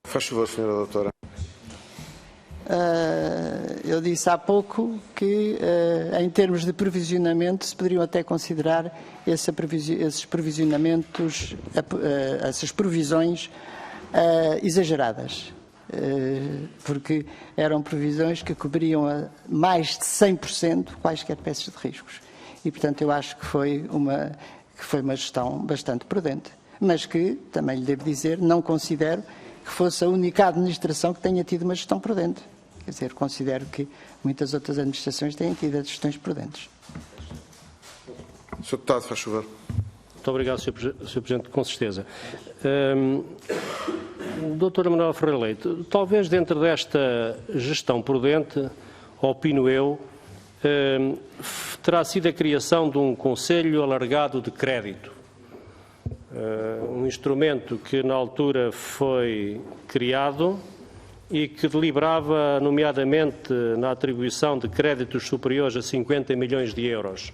Faz favor, Sra. Doutora. Eu disse há pouco que, em termos de provisionamento, se poderiam até considerar esses provisionamentos, essas provisões exageradas, porque eram provisões que cobriam a mais de 100% quaisquer peças de riscos. E, portanto, eu acho que foi uma gestão bastante prudente, mas que, também lhe devo dizer, não considero que fosse a única administração que tenha tido uma gestão prudente. Quer dizer, considero que muitas outras administrações têm tido gestões prudentes. Sr. Deputado, faz favor. Muito obrigado, Sr. Presidente, com certeza. Doutora Manuela Ferreira Leite, talvez dentro desta gestão prudente, opino eu, terá sido a criação de um Conselho Alargado de Crédito. Um instrumento que na altura foi criado e que deliberava, nomeadamente, na atribuição de créditos superiores a 50 milhões de euros.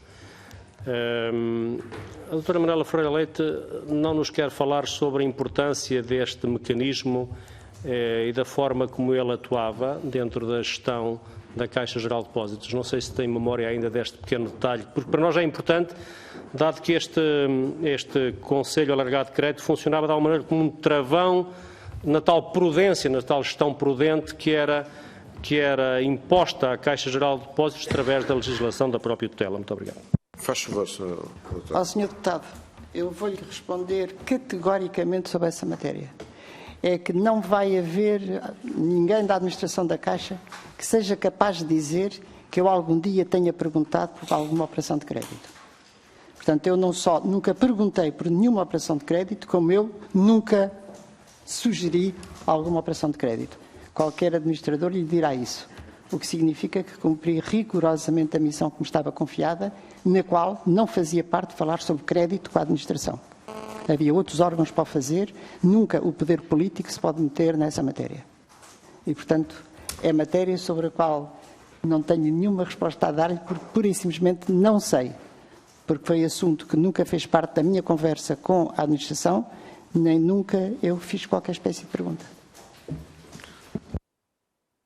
A doutora Manuela Ferreira Leite não nos quer falar sobre a importância deste mecanismo e da forma como ele atuava dentro da gestão da Caixa Geral de Depósitos. Não sei se tem memória ainda deste pequeno detalhe, porque para nós é importante, dado que este Conselho Alargado de Crédito funcionava de alguma maneira como um travão na tal prudência, na tal gestão prudente que era imposta à Caixa Geral de Depósitos através da legislação da própria tutela. Muito obrigado. Faz favor, Sr. Doutor. Sr. Deputado, eu vou-lhe responder categoricamente sobre essa matéria. É que não vai haver ninguém da administração da Caixa que seja capaz de dizer que eu algum dia tenha perguntado por alguma operação de crédito. Portanto, eu não só nunca perguntei por nenhuma operação de crédito, como eu nunca sugeri alguma operação de crédito. Qualquer administrador lhe dirá isso, o que significa que cumpri rigorosamente a missão que me estava confiada, na qual não fazia parte de falar sobre crédito com a administração. Havia outros órgãos para o fazer, nunca o poder político se pode meter nessa matéria. E, portanto, é matéria sobre a qual não tenho nenhuma resposta a dar, porque pura e simplesmente não sei. Porque foi assunto que nunca fez parte da minha conversa com a administração, nem nunca eu fiz qualquer espécie de pergunta.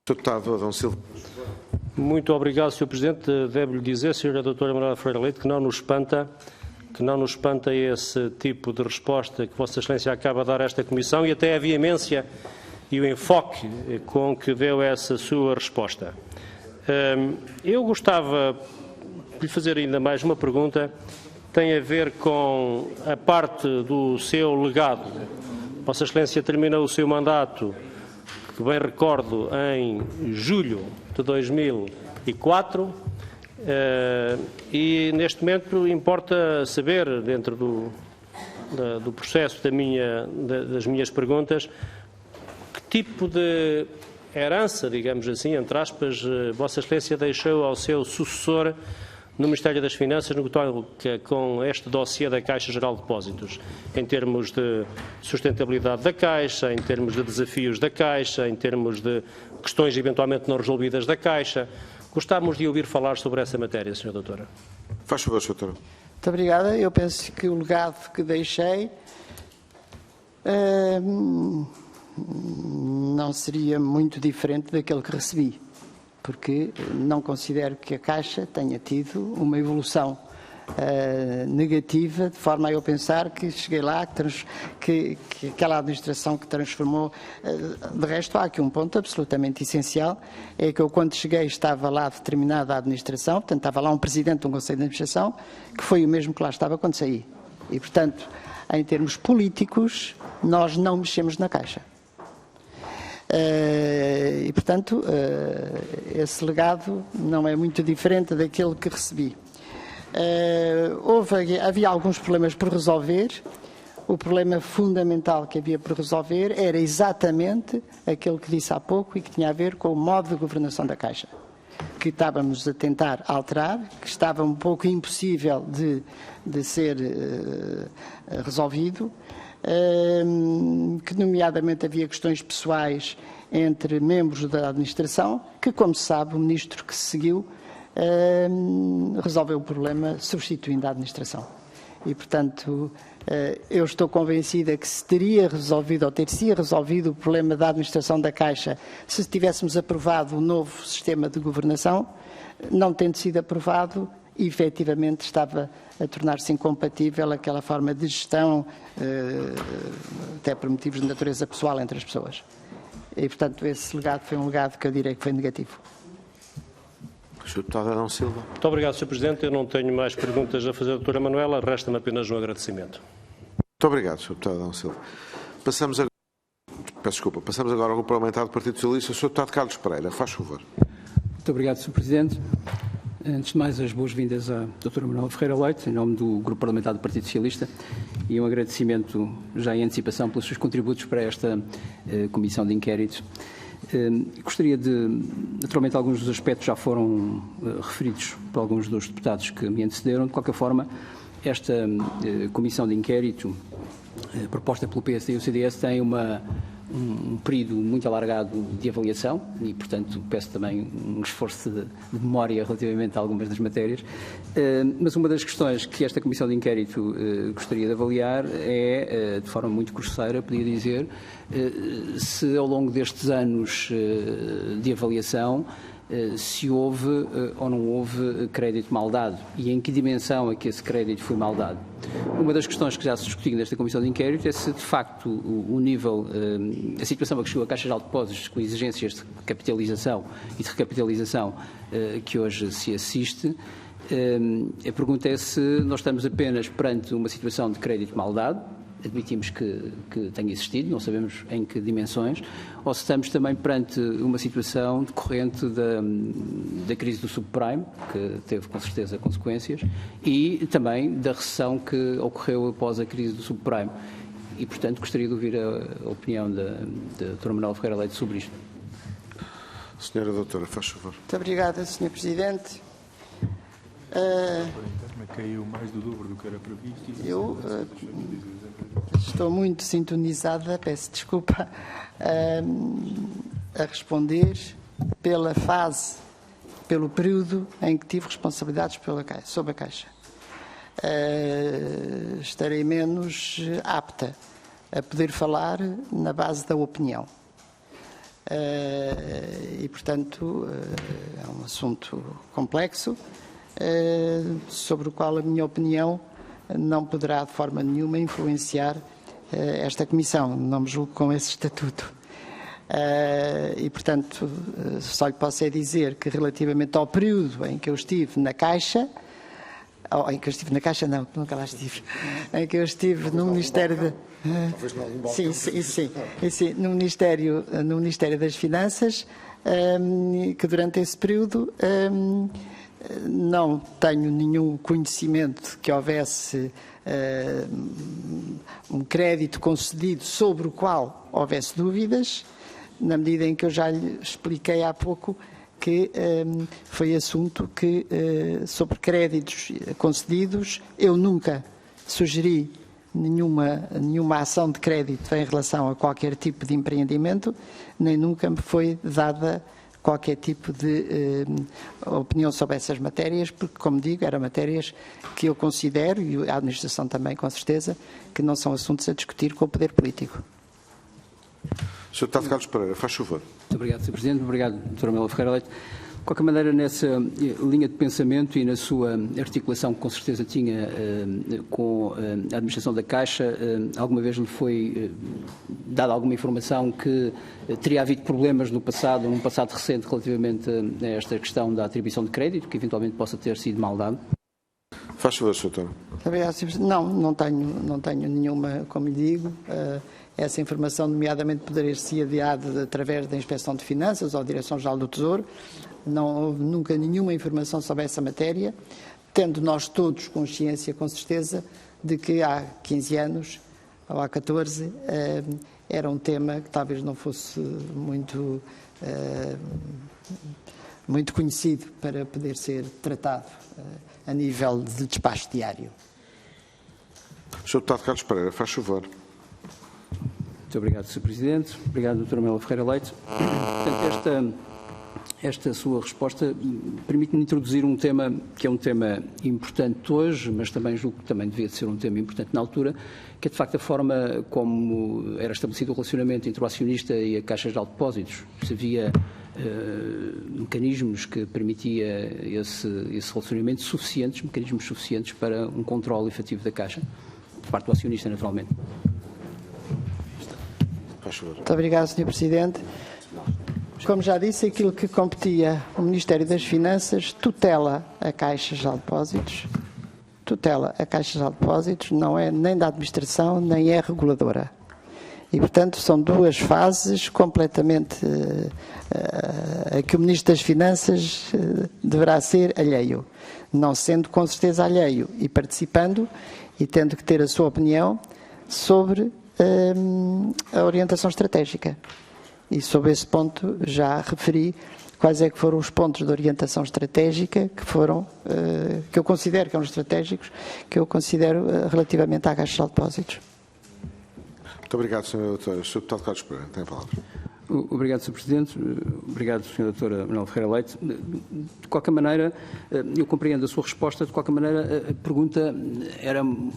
Sr. Deputado Adão Silva. Muito obrigado, Sr. Presidente. Devo-lhe dizer, Sra. Doutora Manuela Ferreira Leite, que não nos espanta esse tipo de resposta que Vossa Excelência acaba de dar a esta Comissão e até a veemência e o enfoque com que deu essa sua resposta. Eu gostava de lhe fazer ainda mais uma pergunta, tem a ver com a parte do seu legado. Vossa Excelência terminou o seu mandato, que bem recordo, em julho de 2004, e neste momento importa saber, dentro do processo das minhas perguntas, que tipo de herança, digamos assim, entre aspas, Vossa Excelência deixou ao seu sucessor no Ministério das Finanças, no que toca com este dossiê da Caixa Geral de Depósitos, em termos de sustentabilidade da Caixa, em termos de desafios da Caixa, em termos de questões eventualmente não resolvidas da Caixa. Gostávamos de ouvir falar sobre essa matéria, Sra. Doutora. Faz favor, Sr. Doutor. Muito obrigada. Eu penso que o legado que deixei não seria muito diferente daquele que recebi, porque não considero que a Caixa tenha tido uma evolução negativa, de forma a eu pensar que cheguei lá, que aquela administração que transformou. De resto, há aqui um ponto absolutamente essencial, é que eu, quando cheguei, estava lá determinada a administração, portanto, estava lá um presidente de um conselho de administração, que foi o mesmo que lá estava quando saí. E, portanto, em termos políticos, nós não mexemos na Caixa. E, portanto, esse legado não é muito diferente daquele que recebi. Havia alguns problemas por resolver. O problema fundamental que havia por resolver era exatamente aquele que disse há pouco e que tinha a ver com o modo de governação da Caixa, que estávamos a tentar alterar, que estava um pouco impossível de ser resolvido, que nomeadamente havia questões pessoais entre membros da administração, que, como se sabe, o ministro que se seguiu resolveu o problema substituindo a administração. E, portanto, eu estou convencida que se teria resolvido, ou ter-se resolvido o problema da administração da Caixa se tivéssemos aprovado o novo sistema de governação. Não tendo sido aprovado, efetivamente estava a tornar-se incompatível aquela forma de gestão, até por motivos de natureza pessoal entre as pessoas. E, portanto, esse legado foi um legado que eu direi que foi negativo. Sr. Deputado Adão Silva. Muito obrigado, Sr. Presidente. Eu não tenho mais perguntas a fazer à doutora Manuela. Resta-me apenas um agradecimento. Muito obrigado, Sr. Deputado Adão Silva. Passamos agora ao Grupo Parlamentar do Partido Socialista. Sr. Deputado Carlos Pereira, faz favor. Muito obrigado, Sr. Presidente. Antes de mais, as boas-vindas à doutora Manuela Ferreira Leite, em nome do Grupo Parlamentar do Partido Socialista, e um agradecimento já em antecipação pelos seus contributos para esta comissão de inquérito. Gostaria naturalmente, alguns dos aspectos já foram referidos por alguns dos deputados que me antecederam. De qualquer forma, esta comissão de inquérito proposta pelo PSD e o CDS tem um período muito alargado de avaliação e, portanto, peço também um esforço de memória relativamente a algumas das matérias. Mas uma das questões que esta comissão de inquérito gostaria de avaliar é, de forma muito grosseira, podia dizer, se ao longo destes anos de avaliação se houve ou não houve crédito mal dado e em que dimensão é que esse crédito foi mal dado. Uma das questões que já se discutiu nesta comissão de inquérito é se, de facto, o nível, a situação a que chegou a Caixa Geral de Depósitos com exigências de capitalização e de recapitalização que hoje se assiste. A pergunta é se nós estamos apenas perante uma situação de crédito mal dado, admitimos que tenha existido, não sabemos em que dimensões, ou se estamos também perante uma situação decorrente da crise do subprime, que teve com certeza consequências, e também da recessão que ocorreu após a crise do subprime. E, portanto, gostaria de ouvir a opinião da doutora Manuela Ferreira Leite sobre isto. Senhora Doutora, faz favor. Muito obrigada, Sr. Presidente. Caiu mais do dobro do que era previsto. Eu estou muito sintonizada, peço desculpa, a responder pela fase, pelo período em que tive responsabilidades sobre a Caixa. Estarei menos apta a poder falar na base da opinião. E, portanto, é um assunto complexo, sobre o qual a minha opinião não poderá de forma nenhuma influenciar esta Comissão, não me julgo com esse estatuto. E, portanto, só lhe posso dizer que relativamente ao período em que eu estive na Caixa, não, nunca lá estive, em que eu estive no Ministério no Ministério das Finanças, que durante esse período não tenho nenhum conhecimento que houvesse um crédito concedido sobre o qual houvesse dúvidas, na medida em que eu já lhe expliquei há pouco que foi assunto que, sobre créditos concedidos, eu nunca sugeri nenhuma ação de crédito em relação a qualquer tipo de empreendimento, nem nunca me foi dada qualquer tipo de opinião sobre essas matérias, porque, como digo, eram matérias que eu considero, e a administração também, com certeza, que não são assuntos a discutir com o poder político. Sr. Deputado Carlos Pereira, faz favor. Muito obrigado, Sr. Presidente. Obrigado, Dra. Manuela Ferreira Leite. De qualquer maneira, nessa linha de pensamento e na sua articulação que com certeza tinha com a administração da Caixa, alguma vez lhe foi dada alguma informação que teria havido problemas no passado, num passado recente, relativamente a esta questão da atribuição de crédito, que eventualmente possa ter sido mal dado? Faz favor, Sr. Doutor. Não tenho nenhuma, como lhe digo. Essa informação, nomeadamente, poderia ser adiada através da Inspeção de Finanças ou Direção-Geral do Tesouro. Não houve nunca nenhuma informação sobre essa matéria, tendo nós todos consciência, com certeza, de que há 15 anos, ou há 14, era um tema que talvez não fosse muito conhecido para poder ser tratado a nível de despacho diário. Sr. Deputado Carlos Pereira, faz favor. Muito obrigado, Sr. Presidente. Obrigado, Dra. Manuela Ferreira Leite. Portanto, esta sua resposta permite-me introduzir um tema que é um tema importante hoje, mas também julgo que também devia ser um tema importante na altura, que é de facto a forma como era estabelecido o relacionamento entre o acionista e a Caixa Geral de Depósitos. Se havia mecanismos que permitia esse relacionamento mecanismos suficientes para um controle efetivo da Caixa, por parte do acionista, naturalmente. Muito obrigado, Sr. Presidente. Como já disse, aquilo que competia ao Ministério das Finanças tutela a Caixa Geral de Depósitos. Tutela a Caixa Geral de Depósitos, não é nem da administração, nem é reguladora. E, portanto, são duas fases completamente a que o Ministro das Finanças deverá ser alheio. Não sendo com certeza alheio e participando e tendo que ter a sua opinião sobre a orientação estratégica. E sobre esse ponto já referi quais é que foram os pontos de orientação estratégica que eu considero que são estratégicos, que eu considero relativamente à Caixa Geral de Depósitos. Muito obrigado, Sr. Doutor. Sr. Deputado Carlos Pereira, tem a palavra. Obrigado, Sr. Presidente. Obrigado, Sra. Doutora Manuela Ferreira Leite. De qualquer maneira, eu compreendo a sua resposta. De qualquer maneira, a pergunta era um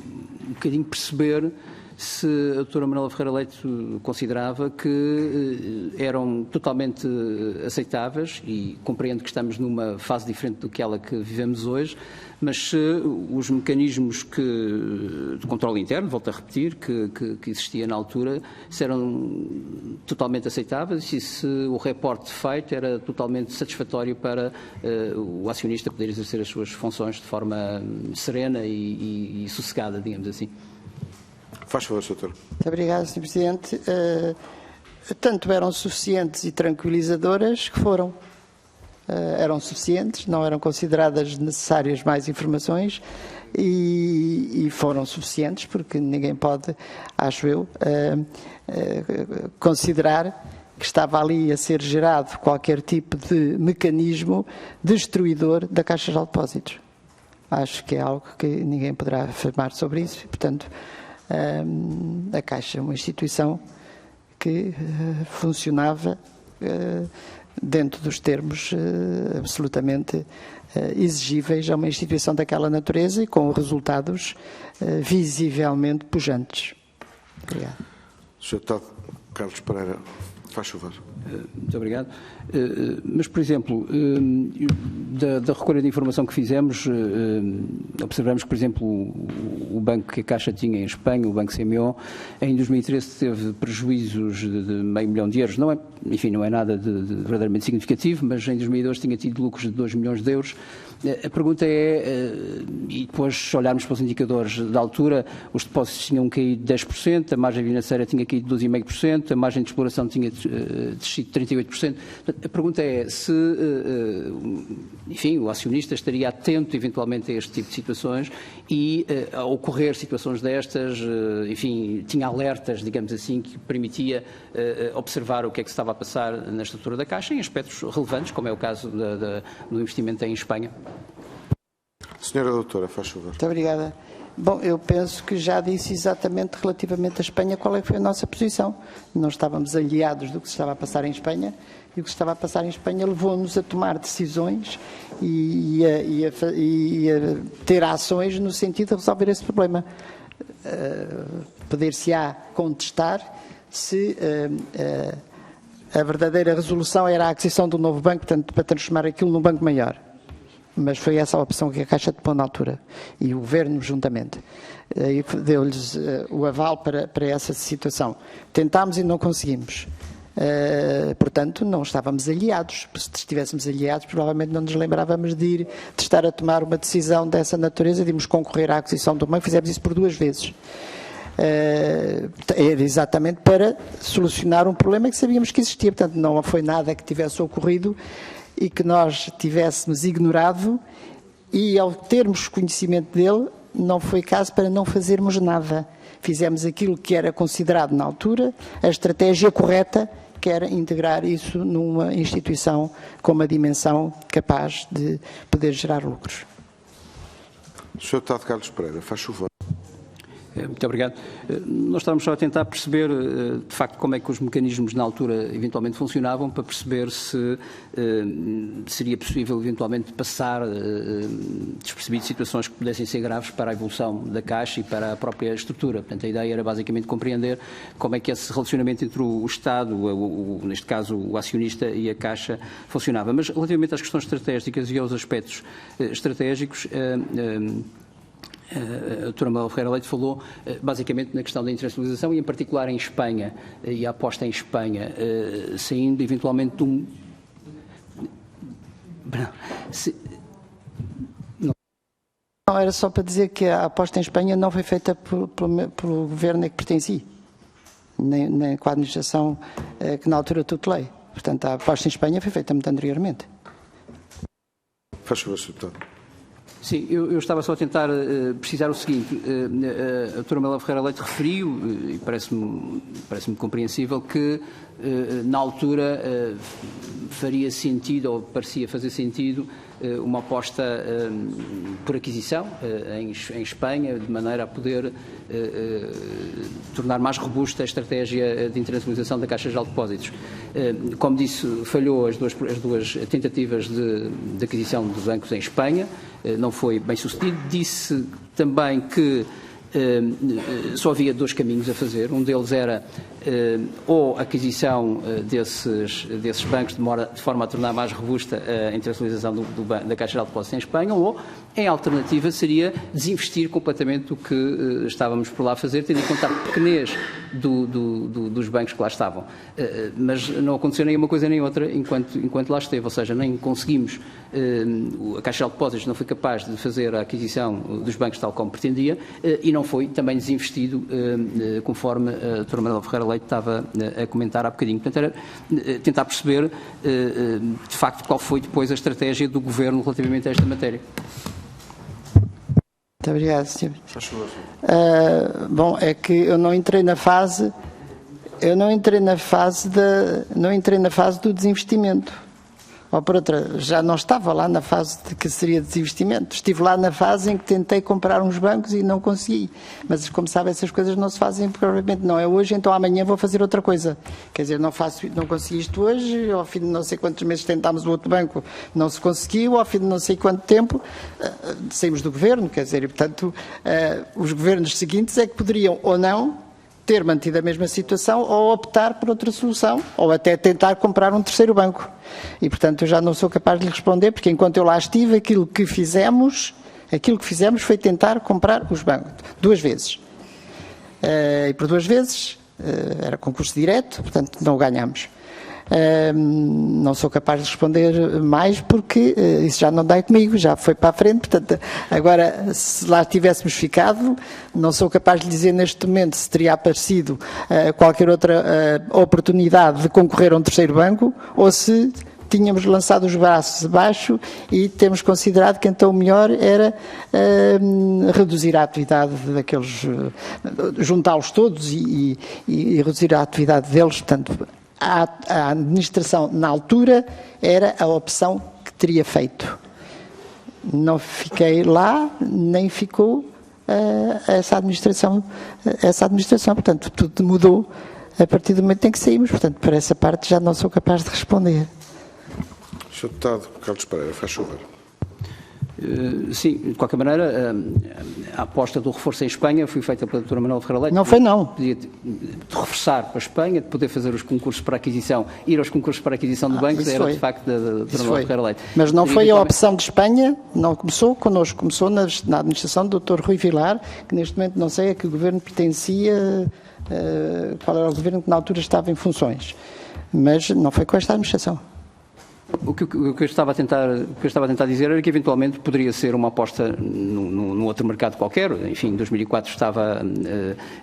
bocadinho perceber se a doutora Manuela Ferreira Leite considerava que eram totalmente aceitáveis, e compreendo que estamos numa fase diferente do que ela que vivemos hoje, mas se os mecanismos de controle interno, volto a repetir, que existia na altura, se eram totalmente aceitáveis e se o reporte feito era totalmente satisfatório para o acionista poder exercer as suas funções de forma serena e sossegada, digamos assim. Faz favor, Sr. Doutor. Muito obrigado, Sr. Presidente. Tanto eram suficientes e tranquilizadoras que foram. Eram suficientes, não eram consideradas necessárias mais informações e foram suficientes porque ninguém pode, acho eu, considerar que estava ali a ser gerado qualquer tipo de mecanismo destruidor da Caixa Geral de Depósitos. Acho que é algo que ninguém poderá afirmar sobre isso e, portanto, a Caixa é uma instituição que funcionava dentro dos termos absolutamente exigíveis a uma instituição daquela natureza e com resultados visivelmente pujantes. Obrigado. Sr. Deputado Carlos Pereira, faz favor. Muito obrigado. Mas, por exemplo, da recolha de informação que fizemos, observamos que, por exemplo, o banco que a Caixa tinha em Espanha, o Banco CMO, em 2013 teve prejuízos de $500 mil. Não é, enfim, não é nada de verdadeiramente significativo, mas em 2012 tinha tido lucros de €2 milhões. A pergunta é, e depois se olharmos para os indicadores da altura, os depósitos tinham caído 10%, a margem financeira tinha caído 12,5%, a margem de exploração tinha descido 38%. A pergunta é se, enfim, o acionista estaria atento eventualmente a este tipo de situações e, ao ocorrer situações destas, enfim, tinha alertas, digamos assim, que permitia observar o que é que se estava a passar na estrutura da Caixa em aspectos relevantes, como é o caso do investimento em Espanha. Senhora Doutora, faz favor. Muito obrigada. Bom, eu penso que já disse exatamente relativamente à Espanha qual é que foi a nossa posição. Não estávamos aliados do que se estava a passar em Espanha e o que se estava a passar em Espanha levou-nos a tomar decisões e a ter ações no sentido de resolver esse problema. Poder-se-á contestar se a verdadeira resolução era a aquisição de um novo banco, portanto, para transformar aquilo num banco maior. Mas foi essa a opção que a Caixa tomou na altura e o Governo juntamente deu-lhes o aval para essa situação. Tentámos e não conseguimos. Portanto, não estávamos aliados. Se estivéssemos aliados, provavelmente não nos lembrávamos de estar a tomar uma decisão dessa natureza, de irmos concorrer à aquisição do banco. Fizemos isso por 2 vezes. Era exatamente para solucionar um problema que sabíamos que existia. Portanto, não foi nada que tivesse ocorrido e que nós tivéssemos ignorado, e ao termos conhecimento dele, não foi caso para não fazermos nada. Fizemos aquilo que era considerado na altura a estratégia correta, que era integrar isso numa instituição com uma dimensão capaz de poder gerar lucros. Sr. Deputado Carlos Pereira, faz favor. Muito obrigado. Nós estávamos só a tentar perceber, de facto, como é que os mecanismos na altura eventualmente funcionavam, para perceber se seria possível eventualmente passar despercebido situações que pudessem ser graves para a evolução da Caixa e para a própria estrutura. Portanto, a ideia era basicamente compreender como é que esse relacionamento entre o Estado, neste caso o acionista, e a Caixa funcionava. Mas relativamente às questões estratégicas e aos aspectos estratégicos, a doutora Manuela Ferreira Leite falou basicamente na questão da internacionalização e em particular em Espanha e a aposta em Espanha, saindo eventualmente de um... Não, era só para dizer que a aposta em Espanha não foi feita pelo governo a que pertenci, nem com a administração que na altura tutelei. Portanto, a aposta em Espanha foi feita muito anteriormente. Faz favor, Sr. Deputado. Sim, eu estava só a tentar precisar o seguinte. A doutora Manuela Ferreira Leite referiu, e parece-me compreensível, que na altura faria sentido, ou parecia fazer sentido, uma aposta por aquisição em Espanha, de maneira a poder tornar mais robusta a estratégia de internacionalização da Caixa Geral de Depósitos. Como disse, falhou as duas tentativas de aquisição dos bancos em Espanha, não foi bem sucedido. Disse também que só havia 2 caminhos a fazer. Um deles era ou a aquisição desses bancos de forma a tornar mais robusta a internacionalização da Caixa Geral de Depósitos em Espanha, ou, em alternativa, seria desinvestir completamente o que estávamos por lá fazer, tendo em conta a pequenez dos bancos que lá estavam. Mas não aconteceu nem uma coisa nem outra enquanto lá esteve, ou seja, nem conseguimos, a Caixa Geral de Depósitos não foi capaz de fazer a aquisição dos bancos tal como pretendia, e não foi também desinvestido, conforme a doutora Manuela Ferreira Leite estava a comentar há bocadinho. Portanto, era tentar perceber, de facto, qual foi depois a estratégia do Governo relativamente a esta matéria. Muito obrigado, Sr. Bom, é que eu não entrei na fase do desinvestimento. Ou por outra, já não estava lá na fase de que seria desinvestimento. Estive lá na fase em que tentei comprar uns bancos e não consegui. Mas, como sabem, essas coisas não se fazem, provavelmente não é hoje, então amanhã vou fazer outra coisa. Quer dizer, não consegui isto hoje, ao fim de não sei quantos meses tentámos o outro banco, não se conseguiu, ao fim de não sei quanto tempo saímos do governo, quer dizer, e portanto os governos seguintes é que poderiam ou não ter mantido a mesma situação ou optar por outra solução, ou até tentar comprar um terceiro banco. E, portanto, eu já não sou capaz de lhe responder, porque enquanto eu lá estive, aquilo que fizemos foi tentar comprar os bancos, 2 vezes. E por 2 vezes, era concurso direto, portanto, não ganhámos. Não sou capaz de responder mais porque isso já não dá comigo, já foi para a frente, portanto, agora se lá tivéssemos ficado, não sou capaz de dizer neste momento se teria aparecido qualquer outra oportunidade de concorrer a um terceiro banco ou se tínhamos lançado os braços abaixo e temos considerado que então o melhor era reduzir a atividade daqueles, juntá-los todos e reduzir a atividade deles, portanto, a administração, na altura, era a opção que teria feito. Não fiquei lá, nem ficou essa administração. Portanto, tudo mudou a partir do momento em que saímos. Portanto, para essa parte já não sou capaz de responder. Sr. Deputado Carlos Pereira, faz favor. Sim, de qualquer maneira, a aposta do reforço em Espanha foi feita pela doutora Manuela Ferreira Leite. Não foi, não. De reforçar para a Espanha, de poder fazer os concursos para aquisição, ir aos concursos para aquisição de bancos, era de facto da doutora Manuela Ferreira Leite. Mas não foi a opção de Espanha, não começou connosco, começou na administração do Dr. Rui Vilar, que neste momento não sei a que governo pertencia, qual era o governo que na altura estava em funções. Mas não foi com esta administração. O que eu estava a tentar dizer era que eventualmente poderia ser uma aposta num outro mercado qualquer. Enfim, em 2004 estava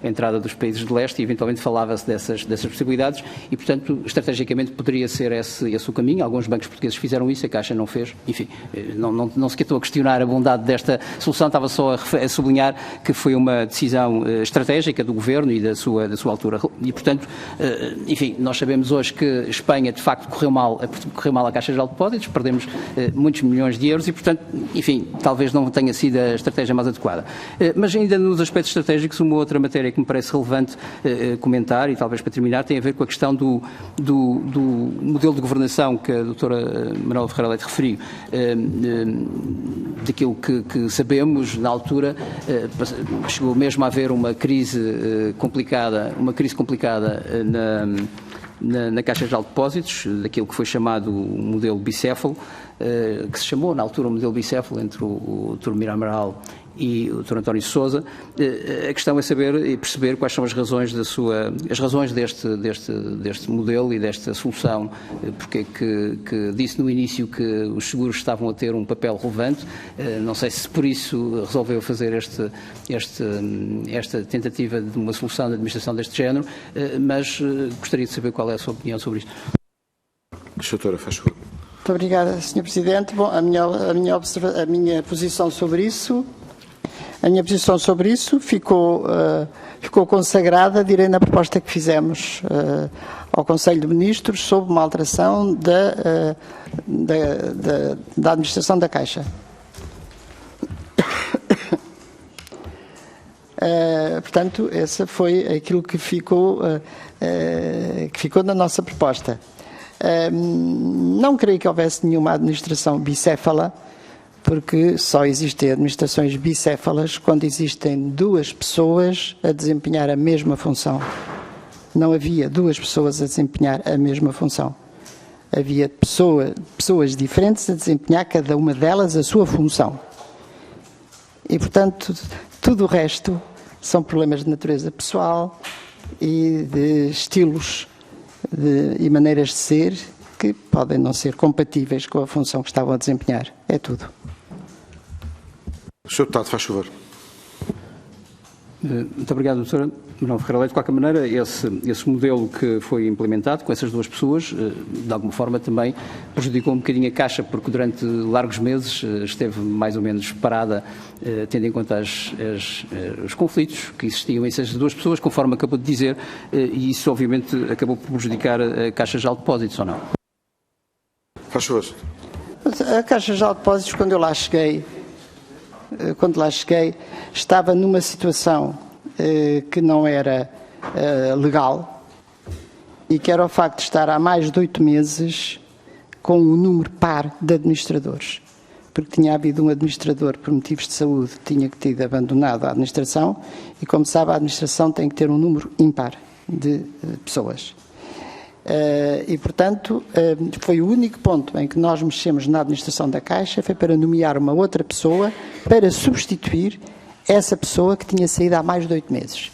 a entrada dos países de leste e eventualmente falava-se dessas possibilidades e, portanto, estrategicamente poderia ser esse o caminho. Alguns bancos portugueses fizeram isso, a Caixa não fez. Enfim, não sequer estou a questionar a bondade desta solução, estava só a sublinhar que foi uma decisão estratégica do Governo e da sua altura. E, portanto, enfim, nós sabemos hoje que Espanha, de facto, correu mal a Caixa Geral de Depósitos, perdemos muitos milhões de euros e, portanto, enfim, talvez não tenha sido a estratégia mais adequada. Mas ainda nos aspectos estratégicos, uma outra matéria que me parece relevante comentar, e talvez para terminar, tem a ver com a questão do modelo de governação que a doutora Manuela Ferreira Leite referiu, daquilo que sabemos, na altura, chegou mesmo a haver uma crise complicada na Caixa Geral de Depósitos, daquilo que foi chamado o modelo bicéfalo, que se chamou na altura o modelo bicéfalo entre o Dr. Mira Amaral e o Dr. António Sousa. A questão é saber e perceber quais são as razões deste modelo e desta solução, porque que disse no início que os seguros estavam a ter um papel relevante. Não sei se por isso resolveu fazer esta tentativa de uma solução de administração deste género, mas gostaria de saber qual é a sua opinião sobre isto. Doutora, faz favor. Muito obrigada, Sr. Presidente. Bom, a minha posição sobre isso ficou consagrada, direi, na proposta que fizemos ao Conselho de Ministros sobre uma alteração da administração da Caixa. Portanto, essa foi aquilo que ficou na nossa proposta. Não creio que houvesse nenhuma administração bicéfala, porque só existem administrações bicéfalas quando existem 2 pessoas a desempenhar a mesma função. Não havia 2 pessoas a desempenhar a mesma função. Havia pessoas diferentes a desempenhar cada uma delas a sua função. E, portanto, tudo o resto são problemas de natureza pessoal e de estilos e maneiras de ser que podem não ser compatíveis com a função que estavam a desempenhar. É tudo. Sr. Deputado, faz favor. Muito obrigado, doutora Manuela Ferreira Leite. De qualquer maneira, esse modelo que foi implementado com essas duas pessoas, de alguma forma também prejudicou um bocadinho a Caixa, porque durante largos meses esteve mais ou menos parada, tendo em conta os conflitos que existiam entre essas duas pessoas, conforme acabou de dizer, e isso obviamente acabou por prejudicar a Caixa Geral de Depósitos, ou não? Faz favor. A Caixa Geral de Depósitos, quando lá cheguei, estava numa situação que não era legal e que era o facto de estar há mais de 8 meses com um número par de administradores. Porque tinha havido um administrador, por motivos de saúde, tinha tido abandonado a administração e, como sabe, a administração tem que ter um número ímpar de pessoas. E, portanto, foi o único ponto em que nós mexemos na administração da Caixa, foi para nomear uma outra pessoa para substituir essa pessoa que tinha saído há mais de 8 meses.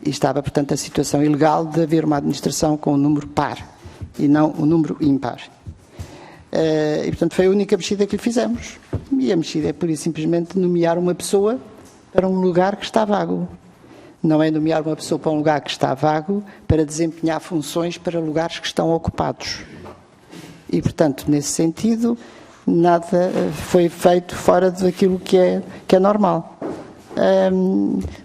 E estava, portanto, a situação ilegal de haver uma administração com um número par e não um número ímpar. E, portanto, foi a única mexida que lhe fizemos. E a mexida é, pura e simplesmente, nomear uma pessoa para um lugar que está vago. Não é nomear uma pessoa para um lugar que está vago para desempenhar funções para lugares que estão ocupados. E, portanto, nesse sentido, nada foi feito fora daquilo que é normal.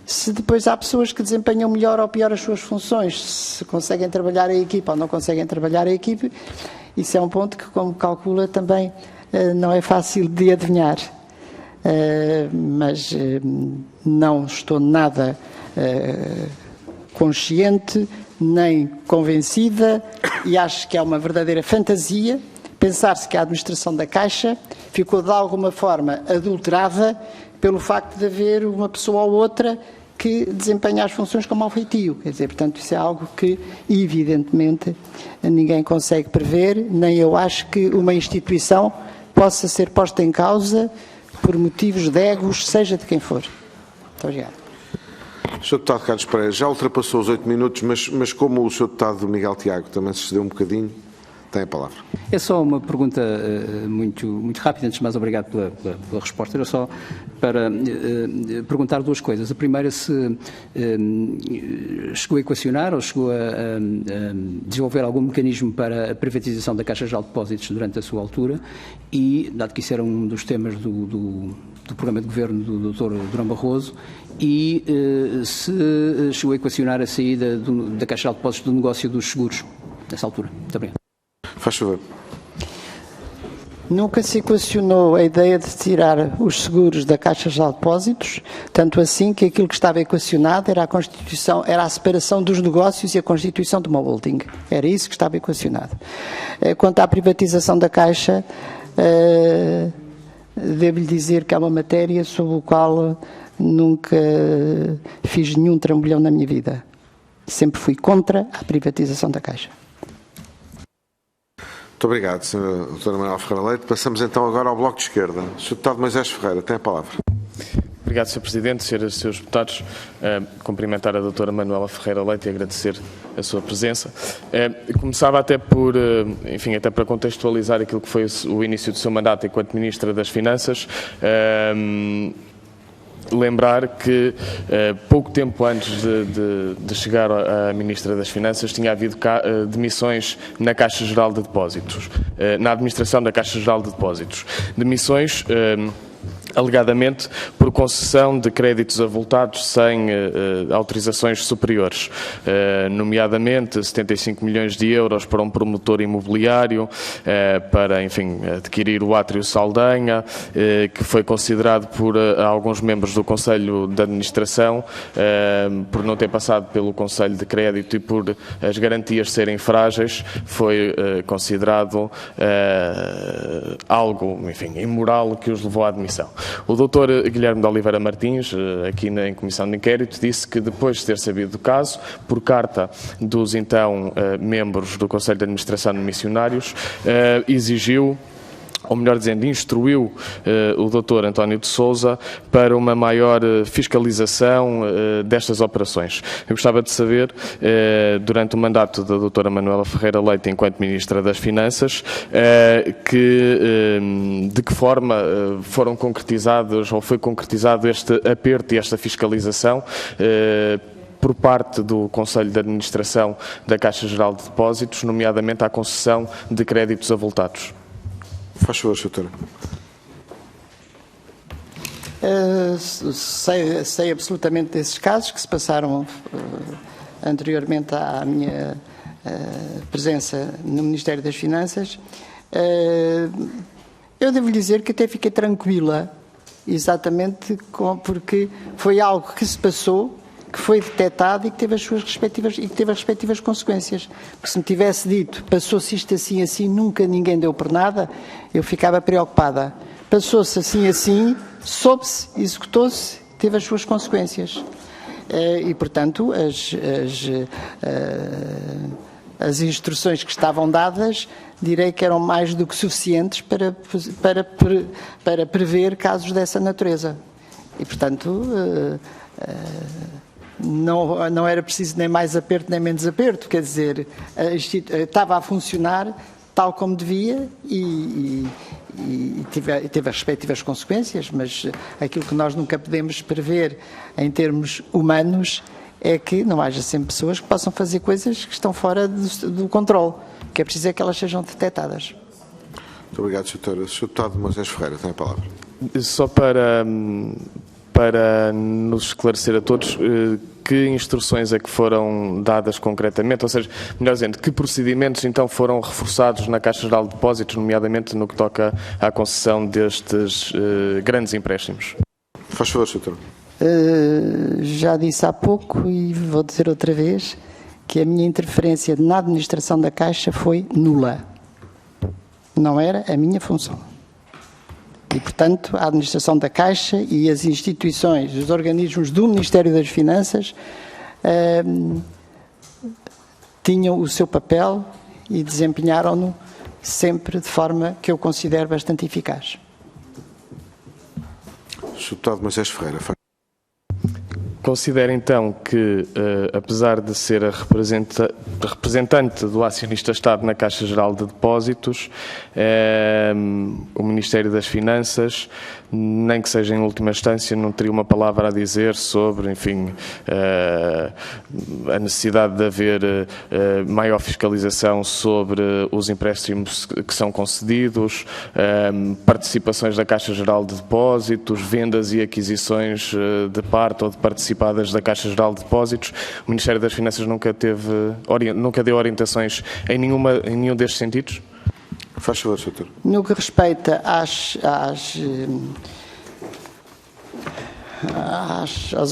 Se depois há pessoas que desempenham melhor ou pior as suas funções, se conseguem trabalhar a equipa ou não conseguem trabalhar a equipe, isso é um ponto que, como calcula, também não é fácil de adivinhar. Mas não estou nada consciente nem convencida e acho que é uma verdadeira fantasia pensar-se que a administração da Caixa ficou de alguma forma adulterada pelo facto de haver uma pessoa ou outra que desempenha as funções com mau feitio. Quer dizer, portanto, isso é algo que, evidentemente, ninguém consegue prever, nem eu acho que uma instituição possa ser posta em causa por motivos de egos, seja de quem for. Muito obrigado. Sr. Deputado Carlos Pereira, já ultrapassou os 8 minutos, mas como o Sr. Deputado Miguel Tiago também se excedeu um bocadinho, tem a palavra. É só uma pergunta muito rápida, antes de mais obrigado pela resposta. Era só para perguntar duas coisas. A primeira, se chegou a equacionar ou chegou a desenvolver algum mecanismo para a privatização da Caixa Geral de Depósitos durante a sua altura e, dado que isso era um dos temas do programa de governo do Dr. Durão Barroso, e se chegou a equacionar a saída da Caixa Geral de Depósitos do negócio dos seguros, nessa altura. Muito obrigado. Faz favor. Nunca se equacionou a ideia de tirar os seguros da Caixa Geral de Depósitos, tanto assim que aquilo que estava equacionado era a separação dos negócios e a constituição de uma holding. Era isso que estava equacionado. Quanto à privatização da Caixa, devo-lhe dizer que é uma matéria sobre a qual nunca fiz nenhum trambolhão na minha vida. Sempre fui contra a privatização da Caixa. Muito obrigado, Sra. Doutora Manuela Ferreira Leite. Passamos então agora ao Bloco de Esquerda. Sr. Deputado Moisés Ferreira, tem a palavra. Obrigado, Sr. Presidente. Senhoras e Srs. Deputados, cumprimentar a doutora Manuela Ferreira Leite e agradecer a sua presença. Começava até por, enfim, até para contextualizar aquilo que foi o início do seu mandato enquanto Ministra das Finanças, lembrar que pouco tempo antes de chegar à Ministra das Finanças tinha havido demissões na Caixa Geral de Depósitos, na administração da Caixa Geral de Depósitos. Demissões alegadamente por concessão de créditos avultados sem autorizações superiores, nomeadamente 75 milhões de euros para um promotor imobiliário, para, enfim, adquirir o Átrio Saldanha, que foi considerado por alguns membros do Conselho de Administração, por não ter passado pelo Conselho de Crédito e por as garantias serem frágeis, foi considerado algo, enfim, imoral que os levou à admissão. O Dr. Guilherme de Oliveira Martins, aqui em Comissão de Inquérito, disse que depois de ter sabido do caso, por carta dos então membros do Conselho de Administração de Missionários, exigiu ou melhor dizendo, instruiu o Dr. António de Sousa para uma maior fiscalização destas operações. Eu gostava de saber, durante o mandato da Dra. Manuela Ferreira Leite, enquanto Ministra das Finanças, de que forma foram concretizados ou foi concretizado este aperto e esta fiscalização por parte do Conselho de Administração da Caixa Geral de Depósitos, nomeadamente à concessão de créditos avultados. Faz favor, Sr. Sei absolutamente desses casos que se passaram anteriormente à minha presença no Ministério das Finanças. Eu devo lhe dizer que até fiquei tranquila, exatamente porque foi algo que se passou, que foi detectado e que teve as respectivas consequências. Porque se me tivesse dito, passou-se isto assim, nunca ninguém deu por nada, eu ficava preocupada. Passou-se assim, soube-se, executou-se, teve as suas consequências. E, portanto, as instruções que estavam dadas, direi que eram mais do que suficientes para prever casos dessa natureza. E, portanto, não era preciso nem mais aperto nem menos aperto, quer dizer, estava a funcionar tal como devia e teve as respectivas consequências, mas aquilo que nós nunca podemos prever em termos humanos é que não haja sempre pessoas que possam fazer coisas que estão fora do controle. O que é preciso é que elas sejam detectadas. Muito obrigado, Sr. Deputado Moisés Ferreira, tem a palavra. Só para nos esclarecer a todos, que instruções é que foram dadas concretamente, ou seja, melhor dizendo, que procedimentos então foram reforçados na Caixa Geral de Depósitos, nomeadamente no que toca à concessão destes grandes empréstimos? Faz favor, Sr. Já disse há pouco e vou dizer outra vez que a minha interferência na administração da Caixa foi nula. Não era a minha função. E, portanto, a administração da Caixa e as instituições, os organismos do Ministério das Finanças tinham o seu papel e desempenharam-no sempre de forma que eu considero bastante eficaz. Sr. Deputado Moisés Ferreira. Considera então que, apesar de ser a representante do acionista-Estado na Caixa Geral de Depósitos, o Ministério das Finanças, nem que seja em última instância, não teria uma palavra a dizer sobre, enfim, a necessidade de haver maior fiscalização sobre os empréstimos que são concedidos, participações da Caixa Geral de Depósitos, vendas e aquisições de parte ou de participadas da Caixa Geral de Depósitos. O Ministério das Finanças nunca deu orientações em nenhum destes sentidos? Faz favor, Sr. No que respeita às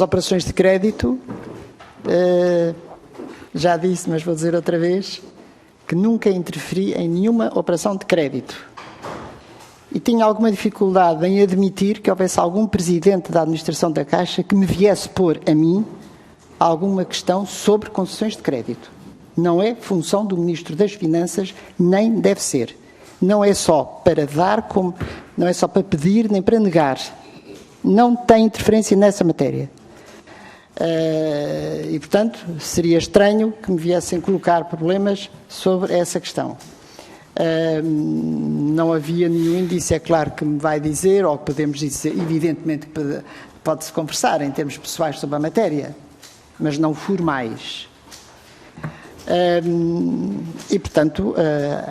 operações de crédito, já disse, mas vou dizer outra vez, que nunca interferi em nenhuma operação de crédito. E tinha alguma dificuldade em admitir que houvesse algum presidente da administração da Caixa que me viesse pôr a mim alguma questão sobre concessões de crédito. Não é função do Ministro das Finanças, nem deve ser. Não é só para dar, não é só para pedir, nem para negar. Não tem interferência nessa matéria. E, portanto, seria estranho que me viessem colocar problemas sobre essa questão. Não havia nenhum indício, é claro que me vai dizer, ou podemos dizer, evidentemente pode-se conversar em termos pessoais sobre a matéria, mas não formais. E, portanto,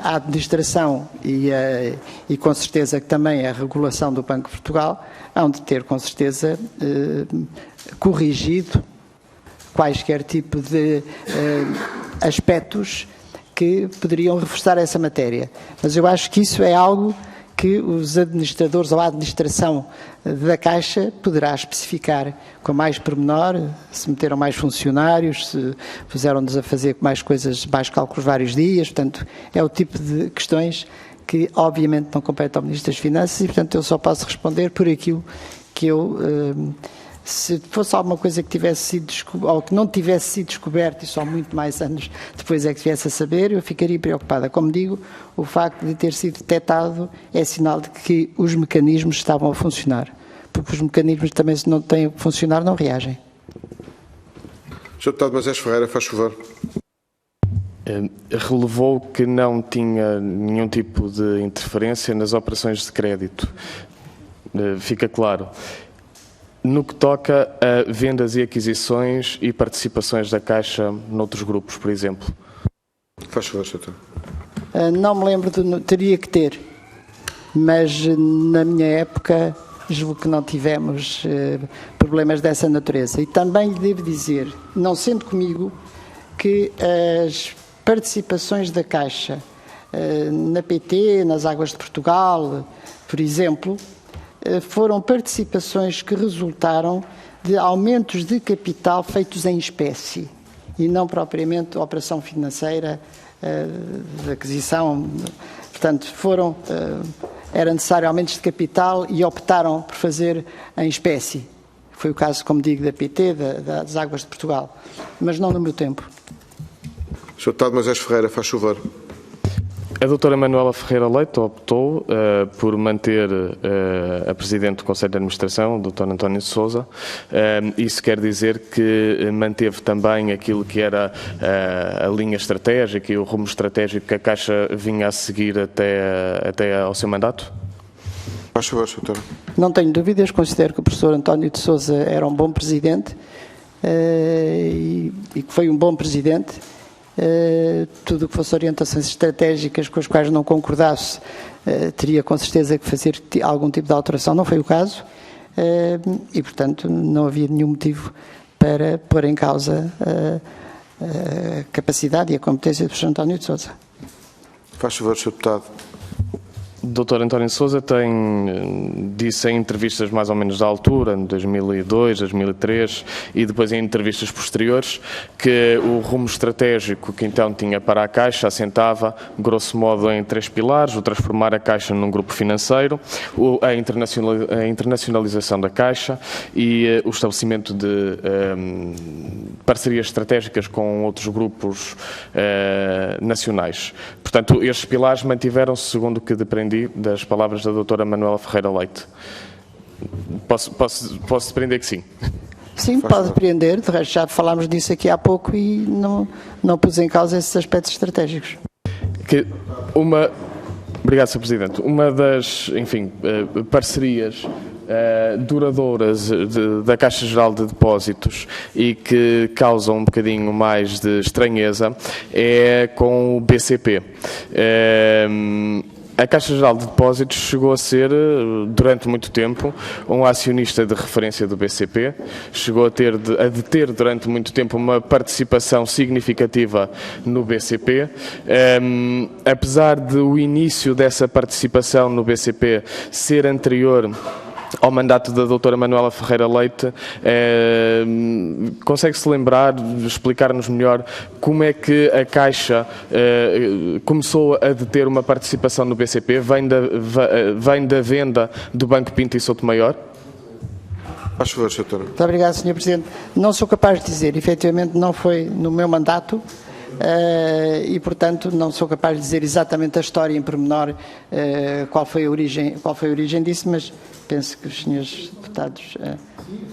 a administração e com certeza que também a regulação do Banco de Portugal hão de ter, com certeza, corrigido quaisquer tipo de aspectos que poderiam reforçar essa matéria. Mas eu acho que isso é algo que os administradores ou a administração da Caixa poderá especificar com mais pormenor, se meteram mais funcionários, se puseram-nos a fazer mais coisas, mais cálculos vários dias, portanto, é o tipo de questões que obviamente não competem ao Ministro das Finanças e, portanto, eu só posso responder por aquilo que eu Se fosse alguma coisa que tivesse sido ou que não tivesse sido descoberto e só muito mais anos depois é que viesse a saber, eu ficaria preocupada. Como digo, o facto de ter sido detectado é sinal de que os mecanismos estavam a funcionar. Porque os mecanismos também, se não têm a funcionar, não reagem. Sr. Deputado Moisés Ferreira, faz favor. Relevou que não tinha nenhum tipo de interferência nas operações de crédito. Fica claro. No que toca a vendas e aquisições e participações da Caixa noutros grupos, por exemplo. Faz favor, Sr. Deputado. Não me lembro, teria que ter, mas na minha época julgo que não tivemos problemas dessa natureza. E também lhe devo dizer, não sendo comigo, que as participações da Caixa na PT, nas Águas de Portugal, por exemplo, foram participações que resultaram de aumentos de capital feitos em espécie e não propriamente operação financeira de aquisição. Portanto, era necessário aumentos de capital e optaram por fazer em espécie. Foi o caso, como digo, da PT, das Águas de Portugal, mas não no meu tempo. Sr. Deputado Moisés Ferreira, faz favor. A doutora Manuela Ferreira Leite optou por manter a Presidente do Conselho de Administração, o Dr. António de Sousa. Isso quer dizer que manteve também aquilo que era a linha estratégica e o rumo estratégico que a Caixa vinha a seguir até ao seu mandato? Faz favor, Sr. Doutor. Não tenho dúvidas, considero que o professor António de Sousa era um bom Presidente e que foi um bom Presidente. Tudo o que fosse orientações estratégicas com as quais não concordasse teria com certeza que fazer algum tipo de alteração, não foi o caso e portanto não havia nenhum motivo para pôr em causa a capacidade e a competência do professor António de Sousa. Faz favor, Sr. Deputado. Dr. António de Sousa disse em entrevistas mais ou menos da altura, em 2002, 2003 e depois em entrevistas posteriores, que o rumo estratégico que então tinha para a Caixa assentava, grosso modo, em 3 pilares: o transformar a Caixa num grupo financeiro, a internacionalização da Caixa e o estabelecimento de parcerias estratégicas com outros grupos nacionais. Portanto, estes pilares mantiveram-se, segundo o que deprendi das palavras da doutora Manuela Ferreira Leite. Posso depreender que sim? Sim, pode depreender. De resto, já falámos disso aqui há pouco e não pus em causa esses aspectos estratégicos. Obrigado, Sr. Presidente. Uma das, parcerias duradouras da Caixa Geral de Depósitos e que causam um bocadinho mais de estranheza é com o BCP. A Caixa Geral de Depósitos chegou a ser, durante muito tempo, um acionista de referência do BCP, chegou a deter durante muito tempo uma participação significativa no BCP. Apesar do início dessa participação no BCP ser anterior ao mandato da doutora Manuela Ferreira Leite, consegue-se lembrar, explicar-nos melhor como é que a Caixa começou a deter uma participação no BCP? Vem da venda do Banco Pinto e Souto Maior? Faz favor, Sr. Doutor. Muito obrigado, Sr. Presidente. Não sou capaz de dizer, efetivamente não foi no meu mandato e, portanto, não sou capaz de dizer exatamente a história em pormenor, qual foi a origem disso, mas penso que os senhores deputados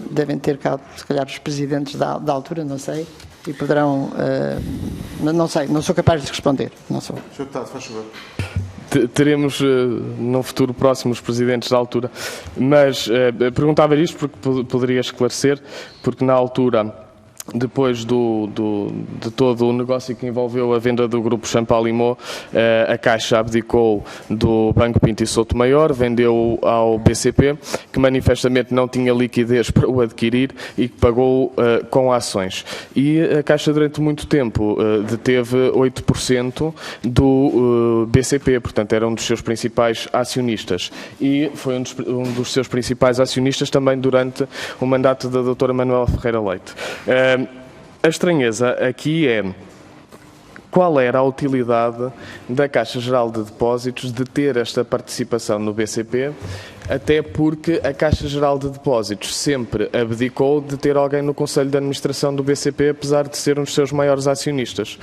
devem ter cá, se calhar, os presidentes da altura, não sei, e poderão... não sei, não sou capaz de responder. Não sou. Sr. Deputado, faz favor. Teremos no futuro próximo os presidentes da altura, mas perguntava isto porque poderia esclarecer, porque na altura, depois de todo o negócio que envolveu a venda do grupo Champalimau, a Caixa abdicou do Banco Pinto e Souto Maior, vendeu ao BCP, que manifestamente não tinha liquidez para o adquirir e que pagou com ações. E a Caixa durante muito tempo deteve 8% do BCP, portanto era um dos seus principais acionistas. E foi um dos seus principais acionistas também durante o mandato da doutora Manuela Ferreira Leite. A estranheza aqui é qual era a utilidade da Caixa Geral de Depósitos de ter esta participação no BCP até porque a Caixa Geral de Depósitos sempre abdicou de ter alguém no Conselho de Administração do BCP, apesar de ser um dos seus maiores acionistas.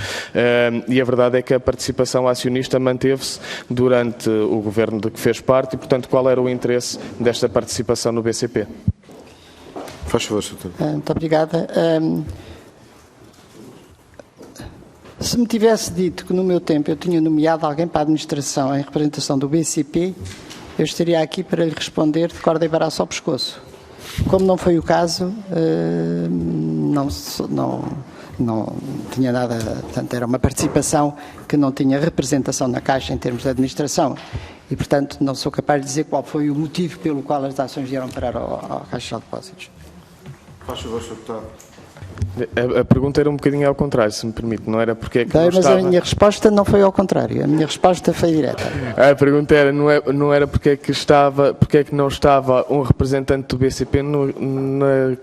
E a verdade é que a participação acionista manteve-se durante o governo de que fez parte e, portanto, qual era o interesse desta participação no BCP? Faz favor, Sr. Muito obrigada. Se me tivesse dito que no meu tempo eu tinha nomeado alguém para a administração em representação do BCP, eu estaria aqui para lhe responder de corda e baraço ao pescoço. Como não foi o caso, não tinha nada, portanto, era uma participação que não tinha representação na Caixa em termos de administração e, portanto, não sou capaz de dizer qual foi o motivo pelo qual as ações vieram parar à Caixa de Depósitos. Faz favor, Sr. Deputado. A pergunta era um bocadinho ao contrário, se me permite, não era porque é que não Mas estava... a minha resposta não foi ao contrário, a minha resposta foi direta. A pergunta era, não era porque é que não estava um representante do BCP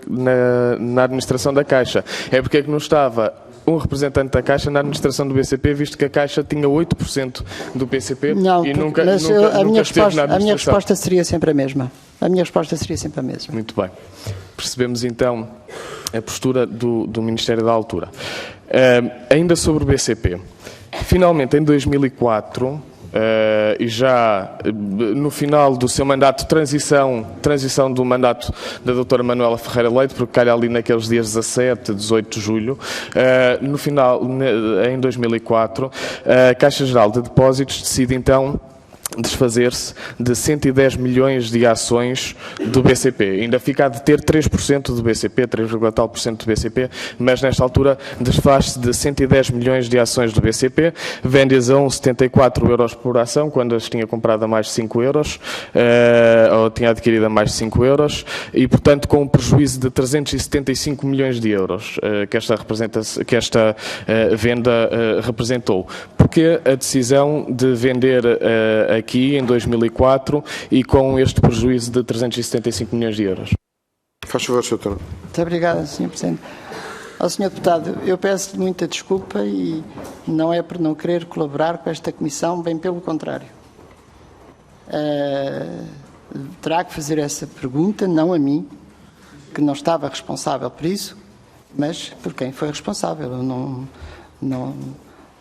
na administração da Caixa, é porque é que não estava um representante da Caixa na administração do BCP, visto que a Caixa tinha 8% do BCP e nunca esteve na administração. A minha resposta seria sempre a mesma. A minha resposta seria sempre a mesma. Muito bem. Percebemos então a postura do Ministério da altura. Ainda sobre o BCP. Finalmente, em 2004, e já no final do seu mandato, transição do mandato da doutora Manuela Ferreira Leite, porque calha ali naqueles dias 17, 18 de julho, no final, em 2004, a Caixa Geral de Depósitos decide então desfazer-se de 110 milhões de ações do BCP. Ainda fica a deter 3% do BCP, 3,tal% do BCP, mas nesta altura desfaz-se de 110 milhões de ações do BCP, vende-as a 1,74 euros por ação, quando as tinha comprado a mais de 5 euros, ou tinha adquirido a mais de 5 euros, e portanto com um prejuízo de 375 milhões de euros que esta venda representou. Porque a decisão de vender aqui em 2004 e com este prejuízo de 375 milhões de euros? Faz favor, Sr. Doutor. Muito obrigado, Sr. Presidente. Ao Sr. Deputado, eu peço-lhe muita desculpa e não é por não querer colaborar com esta Comissão, bem pelo contrário. Terá que fazer essa pergunta, não a mim, que não estava responsável por isso, mas por quem foi responsável. Eu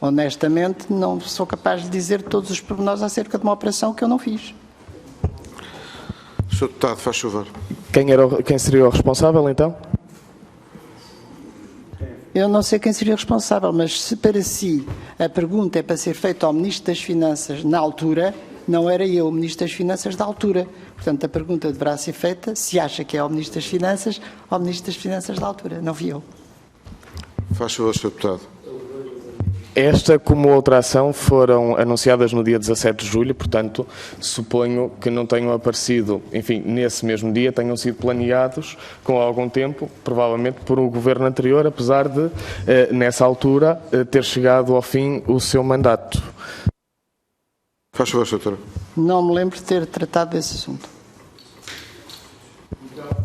honestamente, não sou capaz de dizer todos os pormenores acerca de uma operação que eu não fiz. Sr. Deputado, faz favor. Quem seria o responsável, então? Eu não sei quem seria o responsável, mas se para si a pergunta é para ser feita ao Ministro das Finanças na altura, não era eu o Ministro das Finanças da altura. Portanto, a pergunta deverá ser feita, se acha que é ao Ministro das Finanças, ao Ministro das Finanças da altura. Não fui eu. Faz favor, Sr. Deputado. Esta, como outra ação, foram anunciadas no dia 17 de julho, portanto, suponho que não tenham aparecido, enfim, nesse mesmo dia, tenham sido planeados com algum tempo, provavelmente por um governo anterior, apesar de, nessa altura, ter chegado ao fim o seu mandato. Faz favor, Sr. Doutor. Não me lembro de ter tratado desse assunto.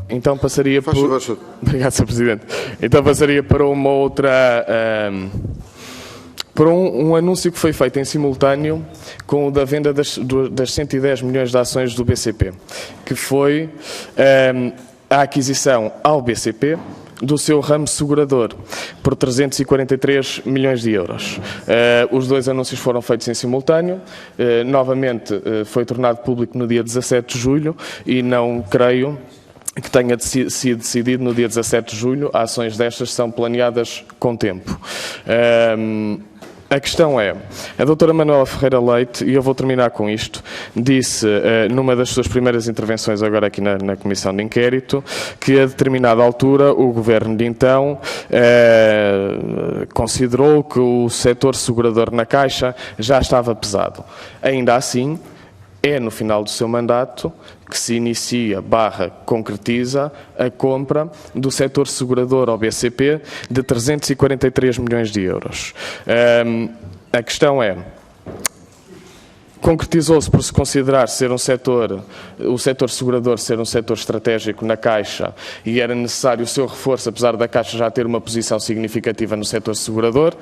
Então passaria Faz favor, Sr. Obrigado, Sr. Presidente. Então passaria para uma outra... para um anúncio que foi feito em simultâneo com o da venda das 110 milhões de ações do BCP, que foi a aquisição ao BCP do seu ramo segurador por 343 milhões de euros. Os dois anúncios foram feitos em simultâneo, novamente foi tornado público no dia 17 de julho e não creio que tenha sido decidido no dia 17 de julho. Ações destas são planeadas com tempo. A questão é, a doutora Manuela Ferreira Leite, e eu vou terminar com isto, disse numa das suas primeiras intervenções agora aqui na Comissão de Inquérito, que a determinada altura o Governo de então considerou que o setor segurador na Caixa já estava pesado. Ainda assim, é no final do seu mandato que se inicia / concretiza a compra do setor segurador ao BCP de 343 milhões de euros. A questão é, concretizou-se por se considerar ser o setor segurador ser um setor estratégico na Caixa e era necessário o seu reforço, apesar da Caixa já ter uma posição significativa no setor segurador,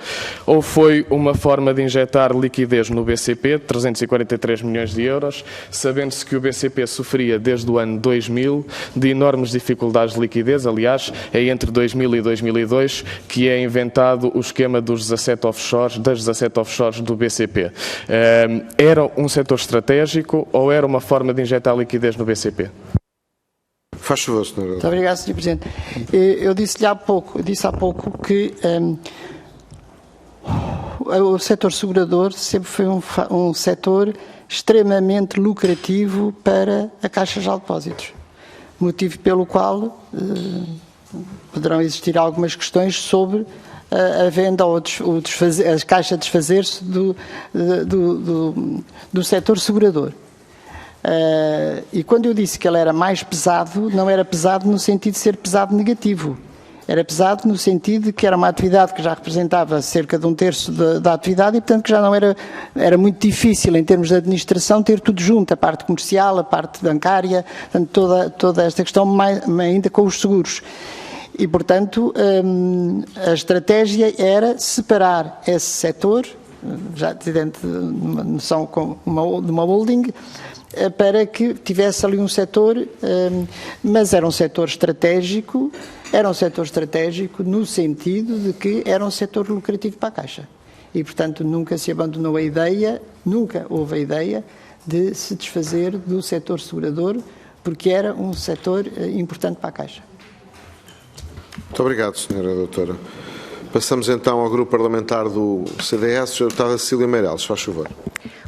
ou foi uma forma de injetar liquidez no BCP, 343 milhões de euros, sabendo-se que o BCP sofria desde o ano 2000 de enormes dificuldades de liquidez. Aliás, é entre 2000 e 2002 que é inventado o esquema das 17 offshores do BCP. Era um setor estratégico ou era uma forma de injetar liquidez no BCP? Faz favor, Sr. Muito obrigado, Sr. Presidente. Eu disse há pouco que o setor segurador sempre foi um setor extremamente lucrativo para a Caixa Geral de Depósitos, motivo pelo qual poderão existir algumas questões sobre a venda ou a Caixa desfazer-se do setor segurador. E quando eu disse que ele era mais pesado, não era pesado no sentido de ser pesado negativo. Era pesado no sentido de que era uma atividade que já representava cerca de 1/3 da atividade e, portanto, que já não era muito difícil, em termos de administração, ter tudo junto, a parte comercial, a parte bancária, portanto, toda esta questão, ainda com os seguros. E, portanto, a estratégia era separar esse setor, já dentro de uma noção de uma holding, para que tivesse ali um setor, mas era um setor estratégico no sentido de que era um setor lucrativo para a Caixa. E, portanto, nunca se abandonou a ideia, nunca houve a ideia de se desfazer do setor segurador, porque era um setor importante para a Caixa. Muito obrigado, Sra. Doutora. Passamos então ao grupo parlamentar do CDS, Sra. Deputada Cecília Meireles, faz favor.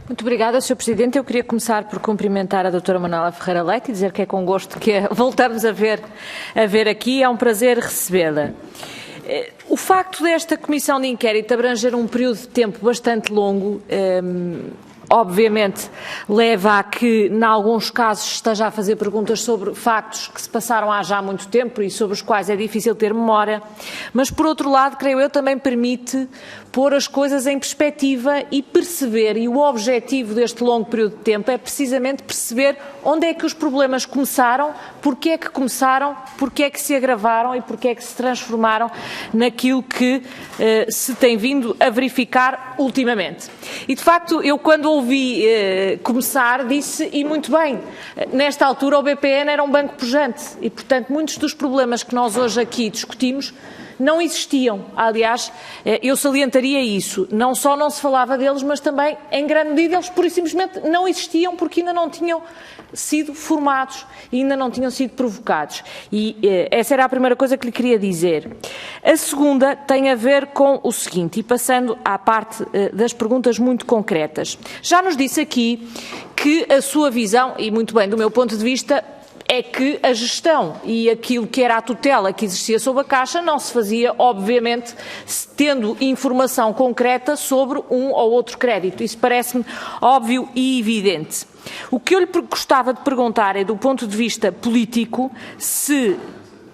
Muito obrigada, Sr. Presidente. Eu queria começar por cumprimentar a doutora Manuela Ferreira Leite e dizer que é com gosto que voltamos a ver aqui. É um prazer recebê-la. O facto desta comissão de inquérito abranger um período de tempo bastante longo, obviamente, leva a que, em alguns casos, esteja a fazer perguntas sobre factos que se passaram há já muito tempo e sobre os quais é difícil ter memória, mas, por outro lado, creio eu, também permite pôr as coisas em perspectiva e perceber, e o objetivo deste longo período de tempo é precisamente perceber onde é que os problemas começaram, porque é que começaram, porque é que se agravaram e porque é que se transformaram naquilo que se tem vindo a verificar ultimamente. E, de facto, eu quando ouvi começar disse, e muito bem, nesta altura o BPN era um banco pujante e, portanto, muitos dos problemas que nós hoje aqui discutimos não existiam. Aliás, eu salientaria isso. Não só não se falava deles, mas também, em grande medida, eles pura e simplesmente não existiam porque ainda não tinham sido formados e ainda não tinham sido provocados. E essa era a primeira coisa que lhe queria dizer. A segunda tem a ver com o seguinte, e passando à parte das perguntas muito concretas. Já nos disse aqui que a sua visão, e muito bem, do meu ponto de vista, é que a gestão e aquilo que era a tutela que existia sobre a Caixa não se fazia, obviamente, tendo informação concreta sobre um ou outro crédito. Isso parece-me óbvio e evidente. O que eu lhe gostava de perguntar é, do ponto de vista político, se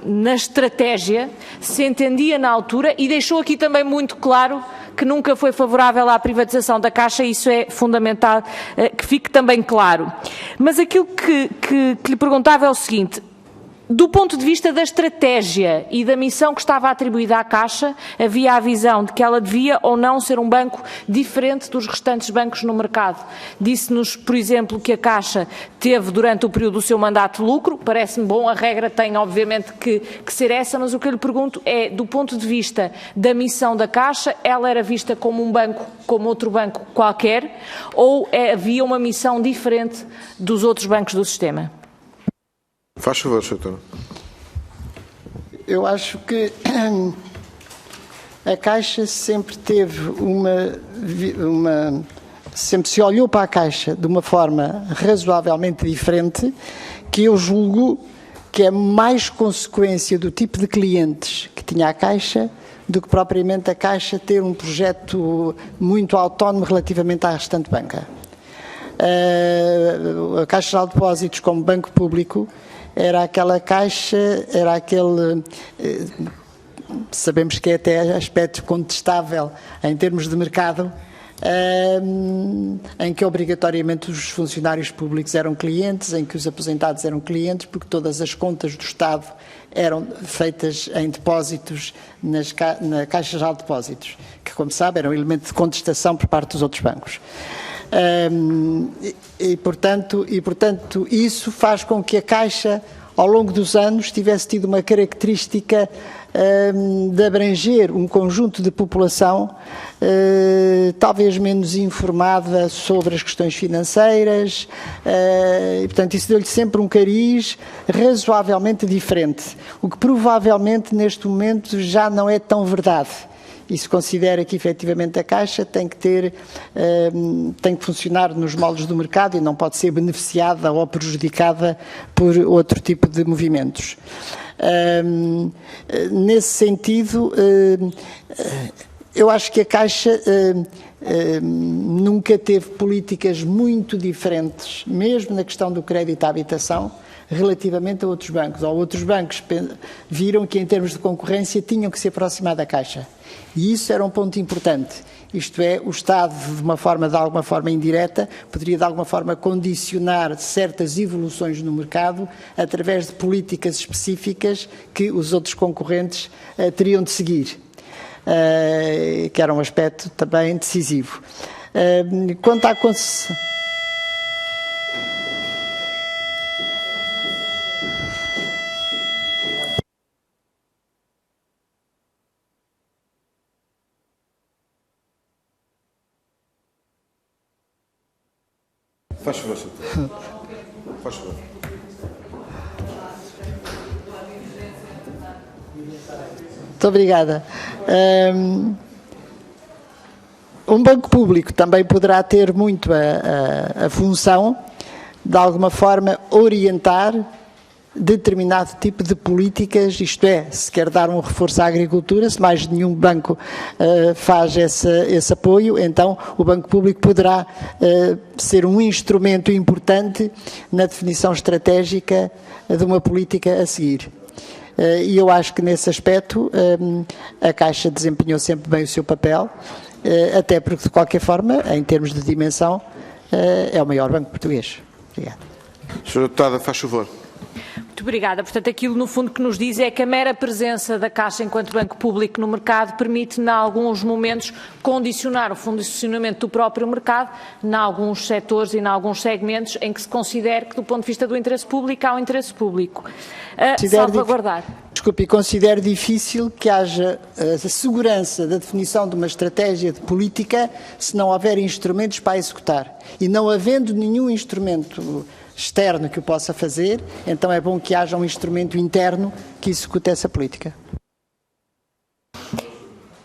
na estratégia se entendia na altura, e deixou aqui também muito claro que nunca foi favorável à privatização da Caixa, isso é fundamental que fique também claro. Mas aquilo que lhe perguntava é o seguinte, do ponto de vista da estratégia e da missão que estava atribuída à Caixa, havia a visão de que ela devia ou não ser um banco diferente dos restantes bancos no mercado. Disse-nos, por exemplo, que a Caixa teve durante o período do seu mandato lucro, parece-me bom, a regra tem obviamente que ser essa, mas o que eu lhe pergunto é, do ponto de vista da missão da Caixa, ela era vista como um banco, como outro banco qualquer, ou havia uma missão diferente dos outros bancos do sistema? Faz favor, Sr. Eu acho que a Caixa sempre teve sempre se olhou para a Caixa de uma forma razoavelmente diferente, que eu julgo que é mais consequência do tipo de clientes que tinha a Caixa do que propriamente a Caixa ter um projeto muito autónomo relativamente à restante banca. A Caixa Geral de Depósitos, como banco público, era aquela Caixa, era aquele, sabemos que é até aspecto contestável em termos de mercado, em que obrigatoriamente os funcionários públicos eram clientes, em que os aposentados eram clientes, porque todas as contas do Estado eram feitas em depósitos na Caixa Geral de Depósitos, que, como sabe, era um elemento de contestação por parte dos outros bancos. Portanto, isso faz com que a Caixa, ao longo dos anos, tivesse tido uma característica de abranger um conjunto de população talvez menos informada sobre as questões financeiras, e, portanto, isso deu-lhe sempre um cariz razoavelmente diferente, o que provavelmente neste momento já não é tão verdade. E se considera que efetivamente a Caixa tem que funcionar nos moldes do mercado e não pode ser beneficiada ou prejudicada por outro tipo de movimentos. Nesse sentido, eu acho que a Caixa nunca teve políticas muito diferentes, mesmo na questão do crédito à habitação, relativamente a outros bancos. Ou outros bancos viram que, em termos de concorrência, tinham que se aproximar da Caixa. E isso era um ponto importante. Isto é, o Estado, de alguma forma indireta, poderia de alguma forma condicionar certas evoluções no mercado através de políticas específicas que os outros concorrentes teriam de seguir, que era um aspecto também decisivo. Quanto à concessão... Faz favor, senhor. Faz favor. Muito obrigada. Um banco público também poderá ter muito a função, de alguma forma, orientar determinado tipo de políticas, isto é, se quer dar um reforço à agricultura, se mais nenhum banco faz esse apoio, então o Banco Público poderá ser um instrumento importante na definição estratégica de uma política a seguir. E eu acho que nesse aspecto a Caixa desempenhou sempre bem o seu papel, até porque, de qualquer forma, em termos de dimensão, é o maior banco português. Obrigado. Senhora Deputada, faz favor. Muito obrigada. Portanto, aquilo no fundo que nos diz é que a mera presença da Caixa enquanto banco público no mercado permite, em alguns momentos, condicionar o funcionamento do próprio mercado, em alguns setores e em alguns segmentos em que se considere que, do ponto de vista do interesse público, há um interesse público a salvaguardar. Desculpe, considero difícil que haja a segurança da definição de uma estratégia de política se não houver instrumentos para executar. E não havendo nenhum instrumento externo que o possa fazer, então é bom que haja um instrumento interno que execute essa política.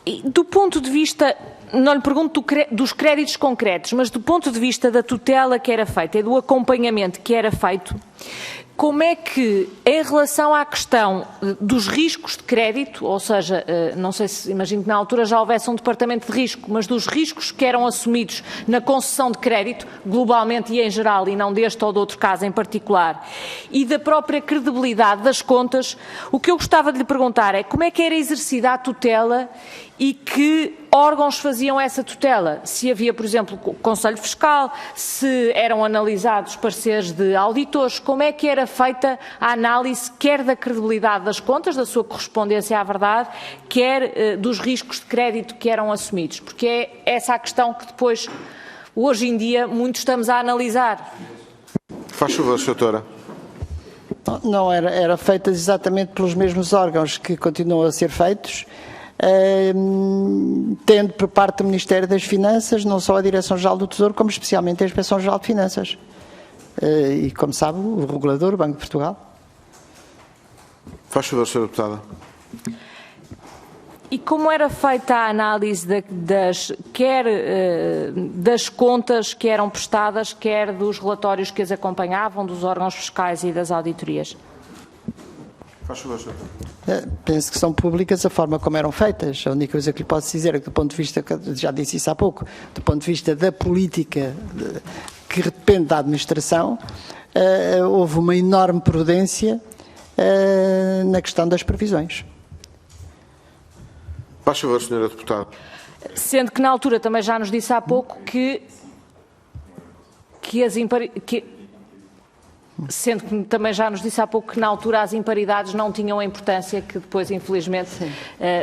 E do ponto de vista, não lhe pergunto dos créditos concretos, mas do ponto de vista da tutela que era feita e do acompanhamento que era feito, como é que, em relação à questão dos riscos de crédito, ou seja, não sei se imagino que na altura já houvesse um departamento de risco, mas dos riscos que eram assumidos na concessão de crédito, globalmente e em geral, e não deste ou de outro caso em particular, e da própria credibilidade das contas, o que eu gostava de lhe perguntar é como é que era exercida a tutela e que órgãos faziam essa tutela? Se havia, por exemplo, o Conselho Fiscal, se eram analisados pareceres de auditores, como é que era feita a análise quer da credibilidade das contas, da sua correspondência à verdade, quer dos riscos de crédito que eram assumidos? Porque é essa a questão que depois, hoje em dia, muito estamos a analisar. Faz favor, doutora. Não, era feita exatamente pelos mesmos órgãos que continuam a ser feitos, tendo por parte do Ministério das Finanças não só a Direção-Geral do Tesouro, como especialmente a Inspeção-Geral de Finanças. E, como sabe, o regulador, o Banco de Portugal. Faz favor, Sra. Deputada. E como era feita a análise quer das contas que eram prestadas, quer dos relatórios que as acompanhavam, dos órgãos fiscais e das auditorias? Faz favor, Sra. Penso que são públicas a forma como eram feitas. A única coisa que lhe posso dizer é que, do ponto de vista, já disse isso há pouco, do ponto de vista da política que depende da administração, houve uma enorme prudência na questão das previsões. Faz favor, Sra. Deputada. Sendo que na altura também já nos disse há pouco sendo que também já nos disse há pouco que na altura as imparidades não tinham a importância que depois, infelizmente,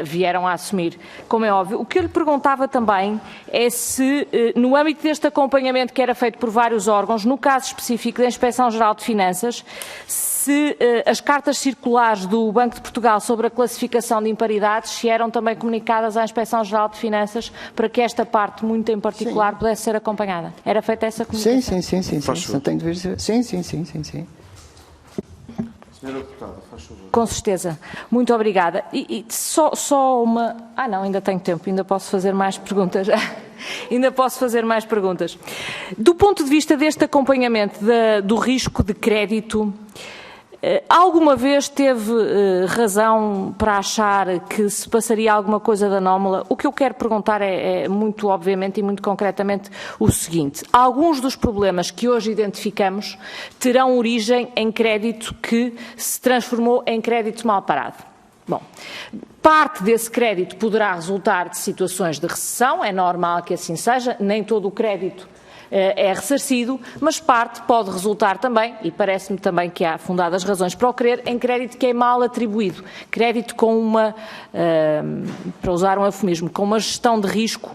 vieram a assumir. Como é óbvio, o que eu lhe perguntava também é se, no âmbito deste acompanhamento que era feito por vários órgãos, no caso específico da Inspeção-Geral de Finanças, se as cartas circulares do Banco de Portugal sobre a classificação de imparidades se eram também comunicadas à Inspeção-Geral de Finanças para que esta parte, muito em particular, pudesse ser acompanhada. Era feita essa comunicação? Sim. Não tenho dúvidas. Sim. Senhora Deputada, faz favor. Com certeza. Muito obrigada. E só uma... não, ainda tenho tempo, ainda posso fazer mais perguntas. Do ponto de vista deste acompanhamento do risco de crédito, alguma vez teve razão para achar que se passaria alguma coisa de anómala? O que eu quero perguntar é muito obviamente e muito concretamente o seguinte: alguns dos problemas que hoje identificamos terão origem em crédito que se transformou em crédito mal parado. Bom, parte desse crédito poderá resultar de situações de recessão, é normal que assim seja, nem todo o crédito é ressarcido, mas parte pode resultar também, e parece-me também que há fundadas razões para o crer, em crédito que é mal atribuído, crédito com uma, para usar um eufemismo, com uma gestão de risco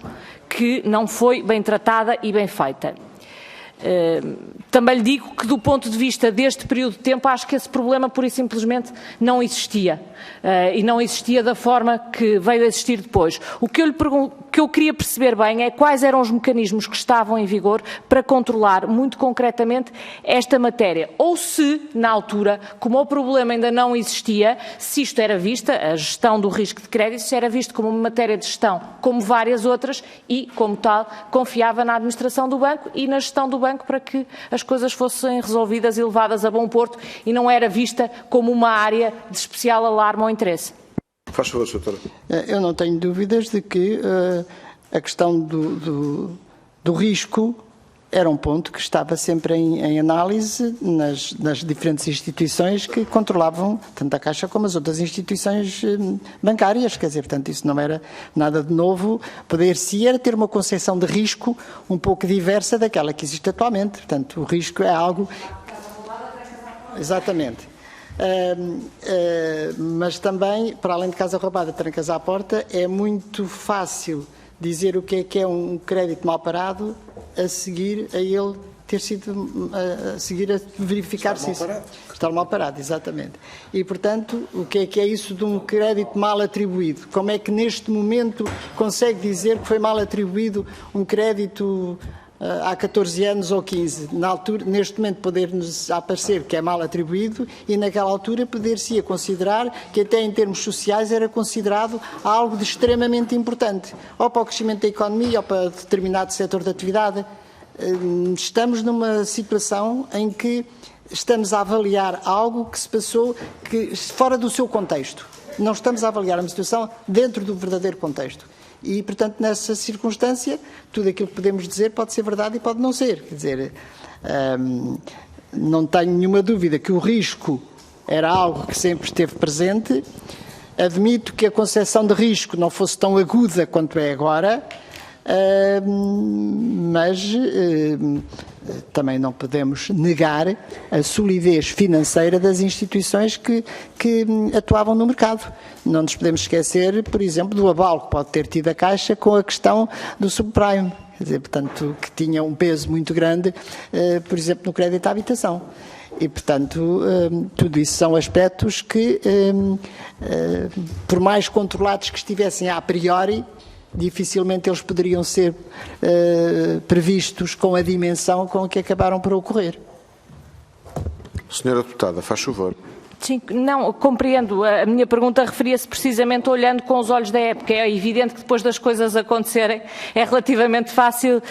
que não foi bem tratada e bem feita. Também lhe digo que, do ponto de vista deste período de tempo, acho que esse problema pura e simplesmente não existia. E não existia da forma que veio a existir depois. O que eu queria perceber bem é quais eram os mecanismos que estavam em vigor para controlar, muito concretamente, esta matéria. Ou se, na altura, como o problema ainda não existia, se isto era vista, a gestão do risco de crédito, se era visto como uma matéria de gestão, como várias outras, e, como tal, confiava na administração do banco e na gestão do banco para que as coisas fossem resolvidas e levadas a bom porto e não era vista como uma área de especial alarme ou interesse. Faz favor, doutora. Eu não tenho dúvidas de que a questão do risco era um ponto que estava sempre em análise nas diferentes instituições que controlavam tanto a Caixa como as outras instituições bancárias. Quer dizer, portanto, isso não era nada de novo. Poder-se era ter uma concepção de risco um pouco diversa daquela que existe atualmente. Portanto, o risco é algo... Exatamente. Mas também, para além de casa roubada, trancas à porta, é muito fácil dizer o que é um crédito mal parado a seguir a ele ter sido a seguir a verificar se isso está mal parado, exatamente. E, portanto, o que é isso de um crédito mal atribuído? Como é que neste momento consegue dizer que foi mal atribuído um crédito há 14 anos ou 15, na altura, neste momento poder-nos aparecer que é mal atribuído e naquela altura poder-se considerar que até em termos sociais era considerado algo de extremamente importante, ou para o crescimento da economia ou para determinado setor de atividade. Estamos numa situação em que estamos a avaliar algo que se passou fora do seu contexto. Não estamos a avaliar uma situação dentro do verdadeiro contexto. E, portanto, nessa circunstância, tudo aquilo que podemos dizer pode ser verdade e pode não ser. Quer dizer, não tenho nenhuma dúvida que o risco era algo que sempre esteve presente. Admito que a concepção de risco não fosse tão aguda quanto é agora, mas também não podemos negar a solidez financeira das instituições que atuavam no mercado. Não nos podemos esquecer, por exemplo, do abalo que pode ter tido a Caixa com a questão do subprime, quer dizer, portanto, que tinha um peso muito grande, por exemplo, no crédito à habitação. E, portanto, tudo isso são aspectos que, por mais controlados que estivessem a priori, dificilmente eles poderiam ser previstos com a dimensão com que acabaram por ocorrer. Senhora Deputada, faz favor. Sim, não, compreendo. A minha pergunta referia-se precisamente olhando com os olhos da época. É evidente que depois das coisas acontecerem é relativamente fácil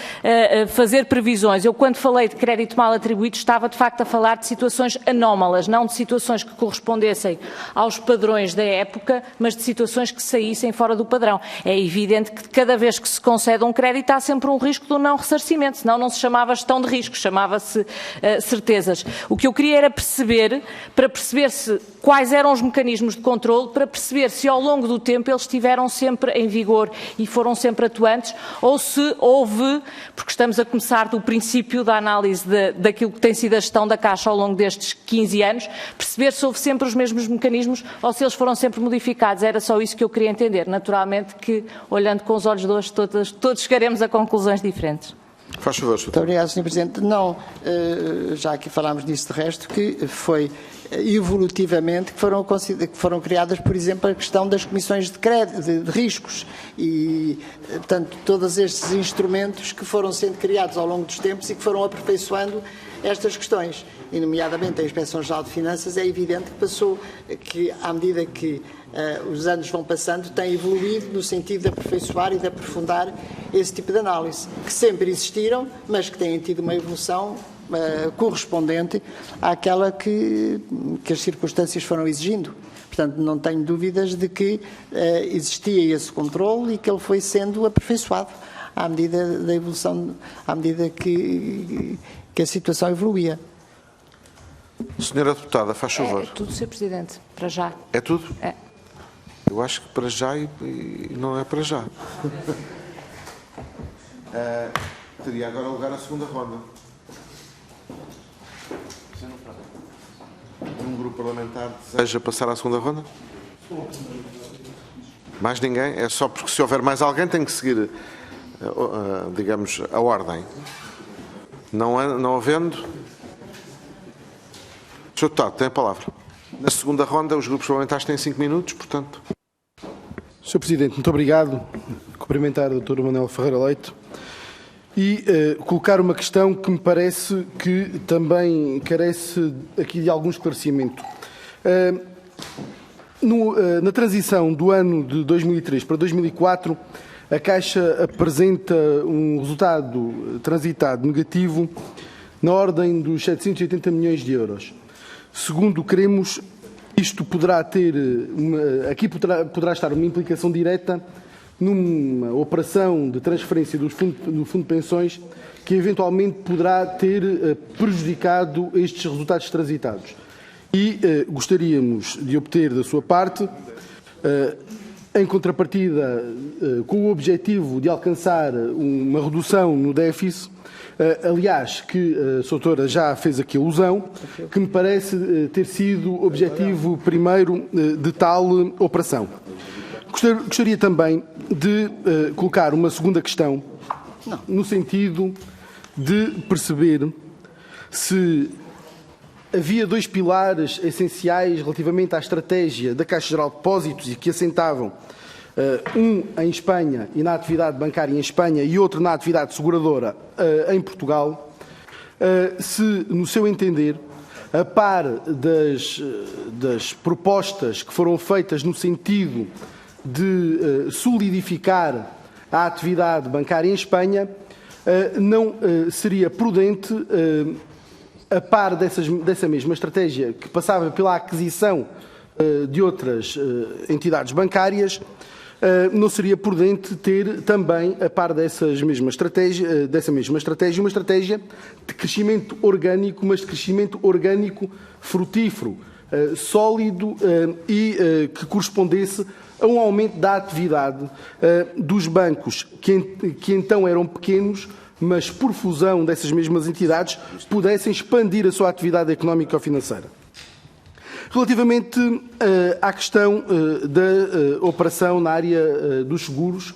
fazer previsões. Eu, quando falei de crédito mal atribuído, estava de facto a falar de situações anómalas, não de situações que correspondessem aos padrões da época, mas de situações que saíssem fora do padrão. É evidente que cada vez que se concede um crédito há sempre um risco do não ressarcimento, senão não se chamava gestão de riscos, chamava-se certezas. O que eu queria era perceber, para perceber se perceber-se quais eram os mecanismos de controle, para perceber se ao longo do tempo eles estiveram sempre em vigor e foram sempre atuantes, ou se houve, porque estamos a começar do princípio da análise daquilo que tem sido a gestão da Caixa ao longo destes 15 anos, perceber se houve sempre os mesmos mecanismos ou se eles foram sempre modificados. Era só isso que eu queria entender. Naturalmente que, olhando com os olhos de hoje, todos chegaremos a conclusões diferentes. Faz favor, Sr. Muito obrigado, Sr. Presidente. Não, já aqui falámos disso de resto, que foi evolutivamente que foram criadas, por exemplo, a questão das comissões de crédito, de riscos e, portanto, todos estes instrumentos que foram sendo criados ao longo dos tempos e que foram aperfeiçoando estas questões. E, nomeadamente, a Inspeção-Geral de Finanças, é evidente que passou, que à medida que os anos vão passando, tem evoluído no sentido de aperfeiçoar e de aprofundar esse tipo de análise, que sempre existiram, mas que têm tido uma evolução correspondente àquela que as circunstâncias foram exigindo. Portanto, não tenho dúvidas de que existia esse controle e que ele foi sendo aperfeiçoado à medida da evolução, à medida que a situação evoluía. Senhora Deputada, faz favor. É tudo, Sr. Presidente, para já. É tudo? É. Eu acho que para já e não é para já. Teria agora lugar a segunda ronda. Um grupo parlamentar deseja passar à segunda ronda? Mais ninguém? É só porque se houver mais alguém tem que seguir, digamos, a ordem. Não havendo... Sr. Deputado, tem a palavra. Na segunda ronda, os grupos parlamentares têm 5 minutos, portanto... Sr. Presidente, muito obrigado. Cumprimentar a doutora Manuela Ferreira Leite e colocar uma questão que me parece que também carece aqui de algum esclarecimento. Na transição do ano de 2003 para 2004, a Caixa apresenta um resultado transitado negativo na ordem dos 780 milhões de euros. Segundo queremos, isto poderá ter, aqui poderá estar uma implicação direta numa operação de transferência do Fundo de Pensões que eventualmente poderá ter prejudicado estes resultados transitados. E gostaríamos de obter da sua parte, em contrapartida, com o objetivo de alcançar uma redução no déficit, aliás, que a doutora já fez aqui alusão, que me parece ter sido objetivo primeiro de tal operação. Gostaria também de colocar uma segunda questão, no sentido de perceber se havia dois pilares essenciais relativamente à estratégia da Caixa Geral de Depósitos e que assentavam um em Espanha e na atividade bancária em Espanha e outro na atividade seguradora em Portugal, se, no seu entender, a par das propostas que foram feitas no sentido de solidificar a atividade bancária em Espanha, não seria prudente, a par dessa mesma estratégia que passava pela aquisição de outras entidades bancárias, não seria prudente ter também, a par dessa mesma estratégia, uma estratégia de crescimento orgânico, mas de crescimento orgânico frutífero, sólido e que correspondesse a um aumento da atividade dos bancos, que então eram pequenos, mas por fusão dessas mesmas entidades pudessem expandir a sua atividade económica ou financeira. Relativamente à questão da operação na área dos seguros,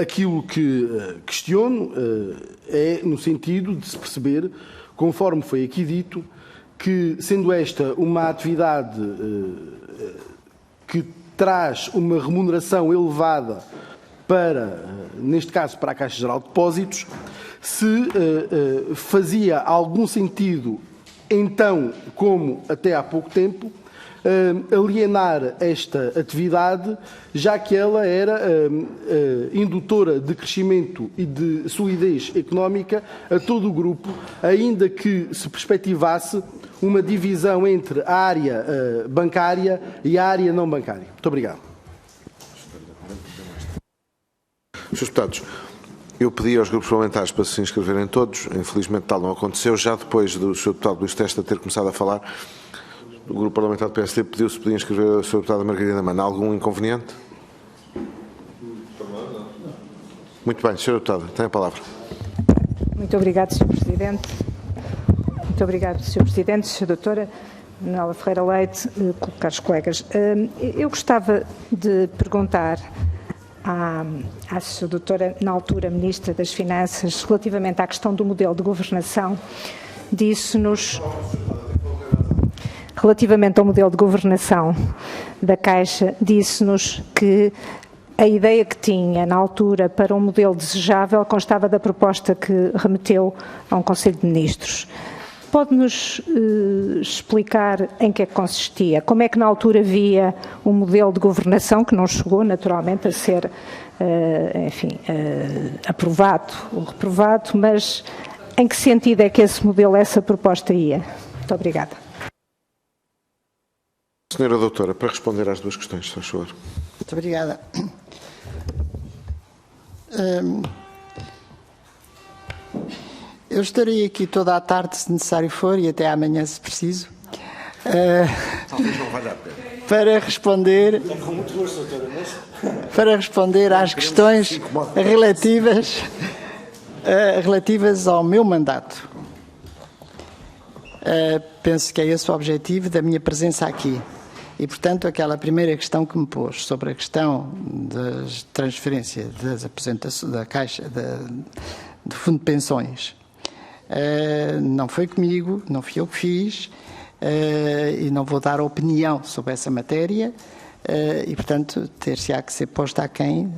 aquilo que questiono é no sentido de se perceber, conforme foi aqui dito, que sendo esta uma atividade que traz uma remuneração elevada para, neste caso, para a Caixa Geral de Depósitos, se fazia algum sentido, então, como até há pouco tempo, alienar esta atividade, já que ela era indutora de crescimento e de solidez económica a todo o grupo, ainda que se perspectivasse uma divisão entre a área bancária e a área não bancária. Muito obrigado. Srs. Deputados, eu pedi aos grupos parlamentares para se inscreverem todos, infelizmente tal não aconteceu, já depois do Sr. Deputado Luís Testa ter começado a falar. do Grupo Parlamentar do PSD pediu se podia inscrever a Sra. Deputada Margarida Mana. Algum inconveniente? Muito bem, Sra. Deputada, tem a palavra. Muito obrigado, Sr. Presidente. Muito obrigado, Sr. Presidente, Sra. Doutora Manuela Ferreira Leite, caros colegas. Eu gostava de perguntar à Sra. Doutora, na altura Ministra das Finanças, relativamente à questão do modelo de governação, disse-nos, relativamente ao modelo de governação da Caixa, disse-nos que a ideia que tinha na altura para um modelo desejável constava da proposta que remeteu a um Conselho de Ministros. Pode-nos explicar em que é que consistia? Como é que na altura via um modelo de governação que não chegou naturalmente a ser, aprovado ou reprovado, mas em que sentido é que esse modelo, essa proposta ia? Muito obrigada. Senhora Doutora, para responder às duas questões, se faz favor. Muito obrigada. Eu estarei aqui toda a tarde, se necessário for, e até amanhã, se preciso, Talvez não valha a pena. para responder às questões relativas ao meu mandato. Penso que é esse o objetivo da minha presença aqui. E, portanto, aquela primeira questão que me pôs sobre a questão da transferência das aposentações da Caixa, do Fundo de Pensões, não foi comigo, não fui eu que fiz, e não vou dar opinião sobre essa matéria, e, portanto, ter-se-á que ser posta a quem?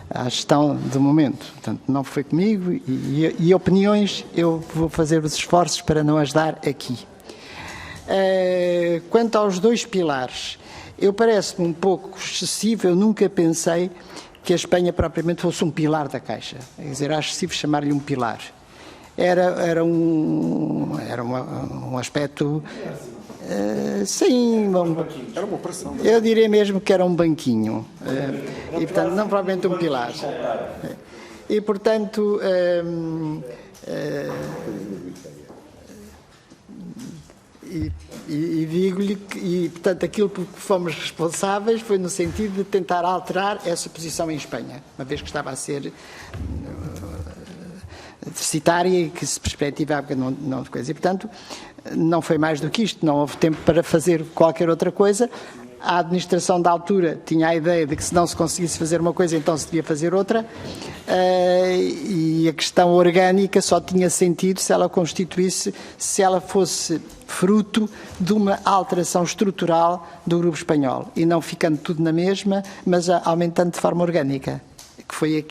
À gestão do momento. Portanto, não foi comigo, e opiniões eu vou fazer os esforços para não as dar aqui. Quanto aos dois pilares, eu parece-me um pouco excessivo, eu nunca pensei que a Espanha propriamente fosse um pilar da Caixa. Quer dizer, acho excessivo chamar-lhe um pilar. Era um aspecto... sim, Era uma operação. eu diria mesmo que era um banquinho. E, portanto, não propriamente um pilar. E, portanto... E digo-lhe que, portanto, aquilo por que fomos responsáveis foi no sentido de tentar alterar essa posição em Espanha, uma vez que estava a ser deficitária e que se perspectivava que não coisa. E, portanto, não foi mais do que isto, não houve tempo para fazer qualquer outra coisa. A administração da altura tinha a ideia de que se não se conseguisse fazer uma coisa, então se devia fazer outra, e a questão orgânica só tinha sentido se ela constituísse, se ela fosse fruto de uma alteração estrutural do grupo espanhol, e não ficando tudo na mesma, mas aumentando de forma orgânica, que foi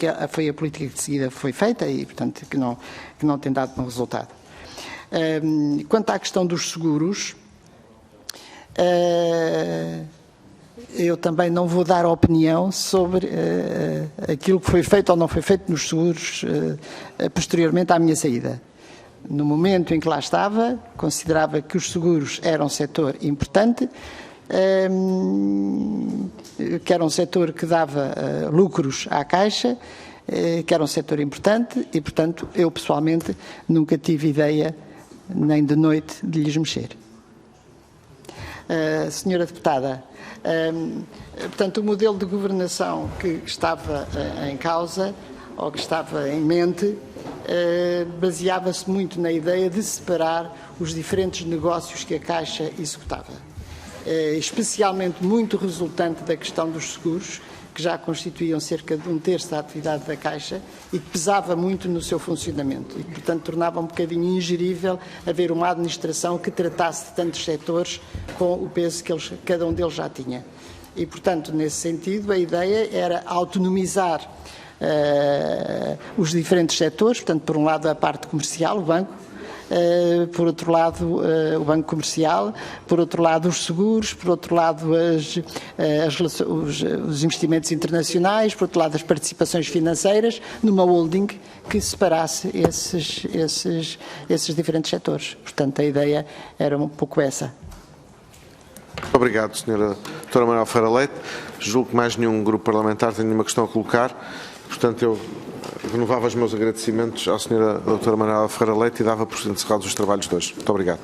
a política que de seguida foi feita e, portanto, que não tem dado um resultado. Quanto à questão dos seguros, eu também não vou dar opinião sobre aquilo que foi feito ou não foi feito nos seguros posteriormente à minha saída. No momento em que lá estava, considerava que os seguros eram um setor importante, que era um setor que dava lucros à Caixa, que era um setor importante e, portanto, eu pessoalmente nunca tive ideia, nem de noite, de lhes mexer. Senhora Deputada, portanto, o modelo de governação que estava em causa, ou que estava em mente, baseava-se muito na ideia de separar os diferentes negócios que a Caixa executava. Especialmente muito resultante da questão dos seguros, que já constituíam cerca de 1/3 da atividade da Caixa e que pesava muito no seu funcionamento e que, portanto, tornava um bocadinho ingerível haver uma administração que tratasse de tantos setores com o peso que cada um deles já tinha. E, portanto, nesse sentido, a ideia era autonomizar os diferentes setores, portanto, por um lado a parte comercial, o banco, por outro lado o banco comercial, por outro lado os seguros, por outro lado os investimentos internacionais, por outro lado as participações financeiras, numa holding que separasse esses diferentes setores. Portanto, a ideia era um pouco essa. Muito obrigado, Sra. Doutora Manuela Ferreira Leite. Julgo que mais nenhum grupo parlamentar tem nenhuma questão a colocar. Portanto, eu renovava os meus agradecimentos à Sra. Doutora Manuela Ferreira Leite e dava por encerrados os trabalhos de hoje. Muito obrigado.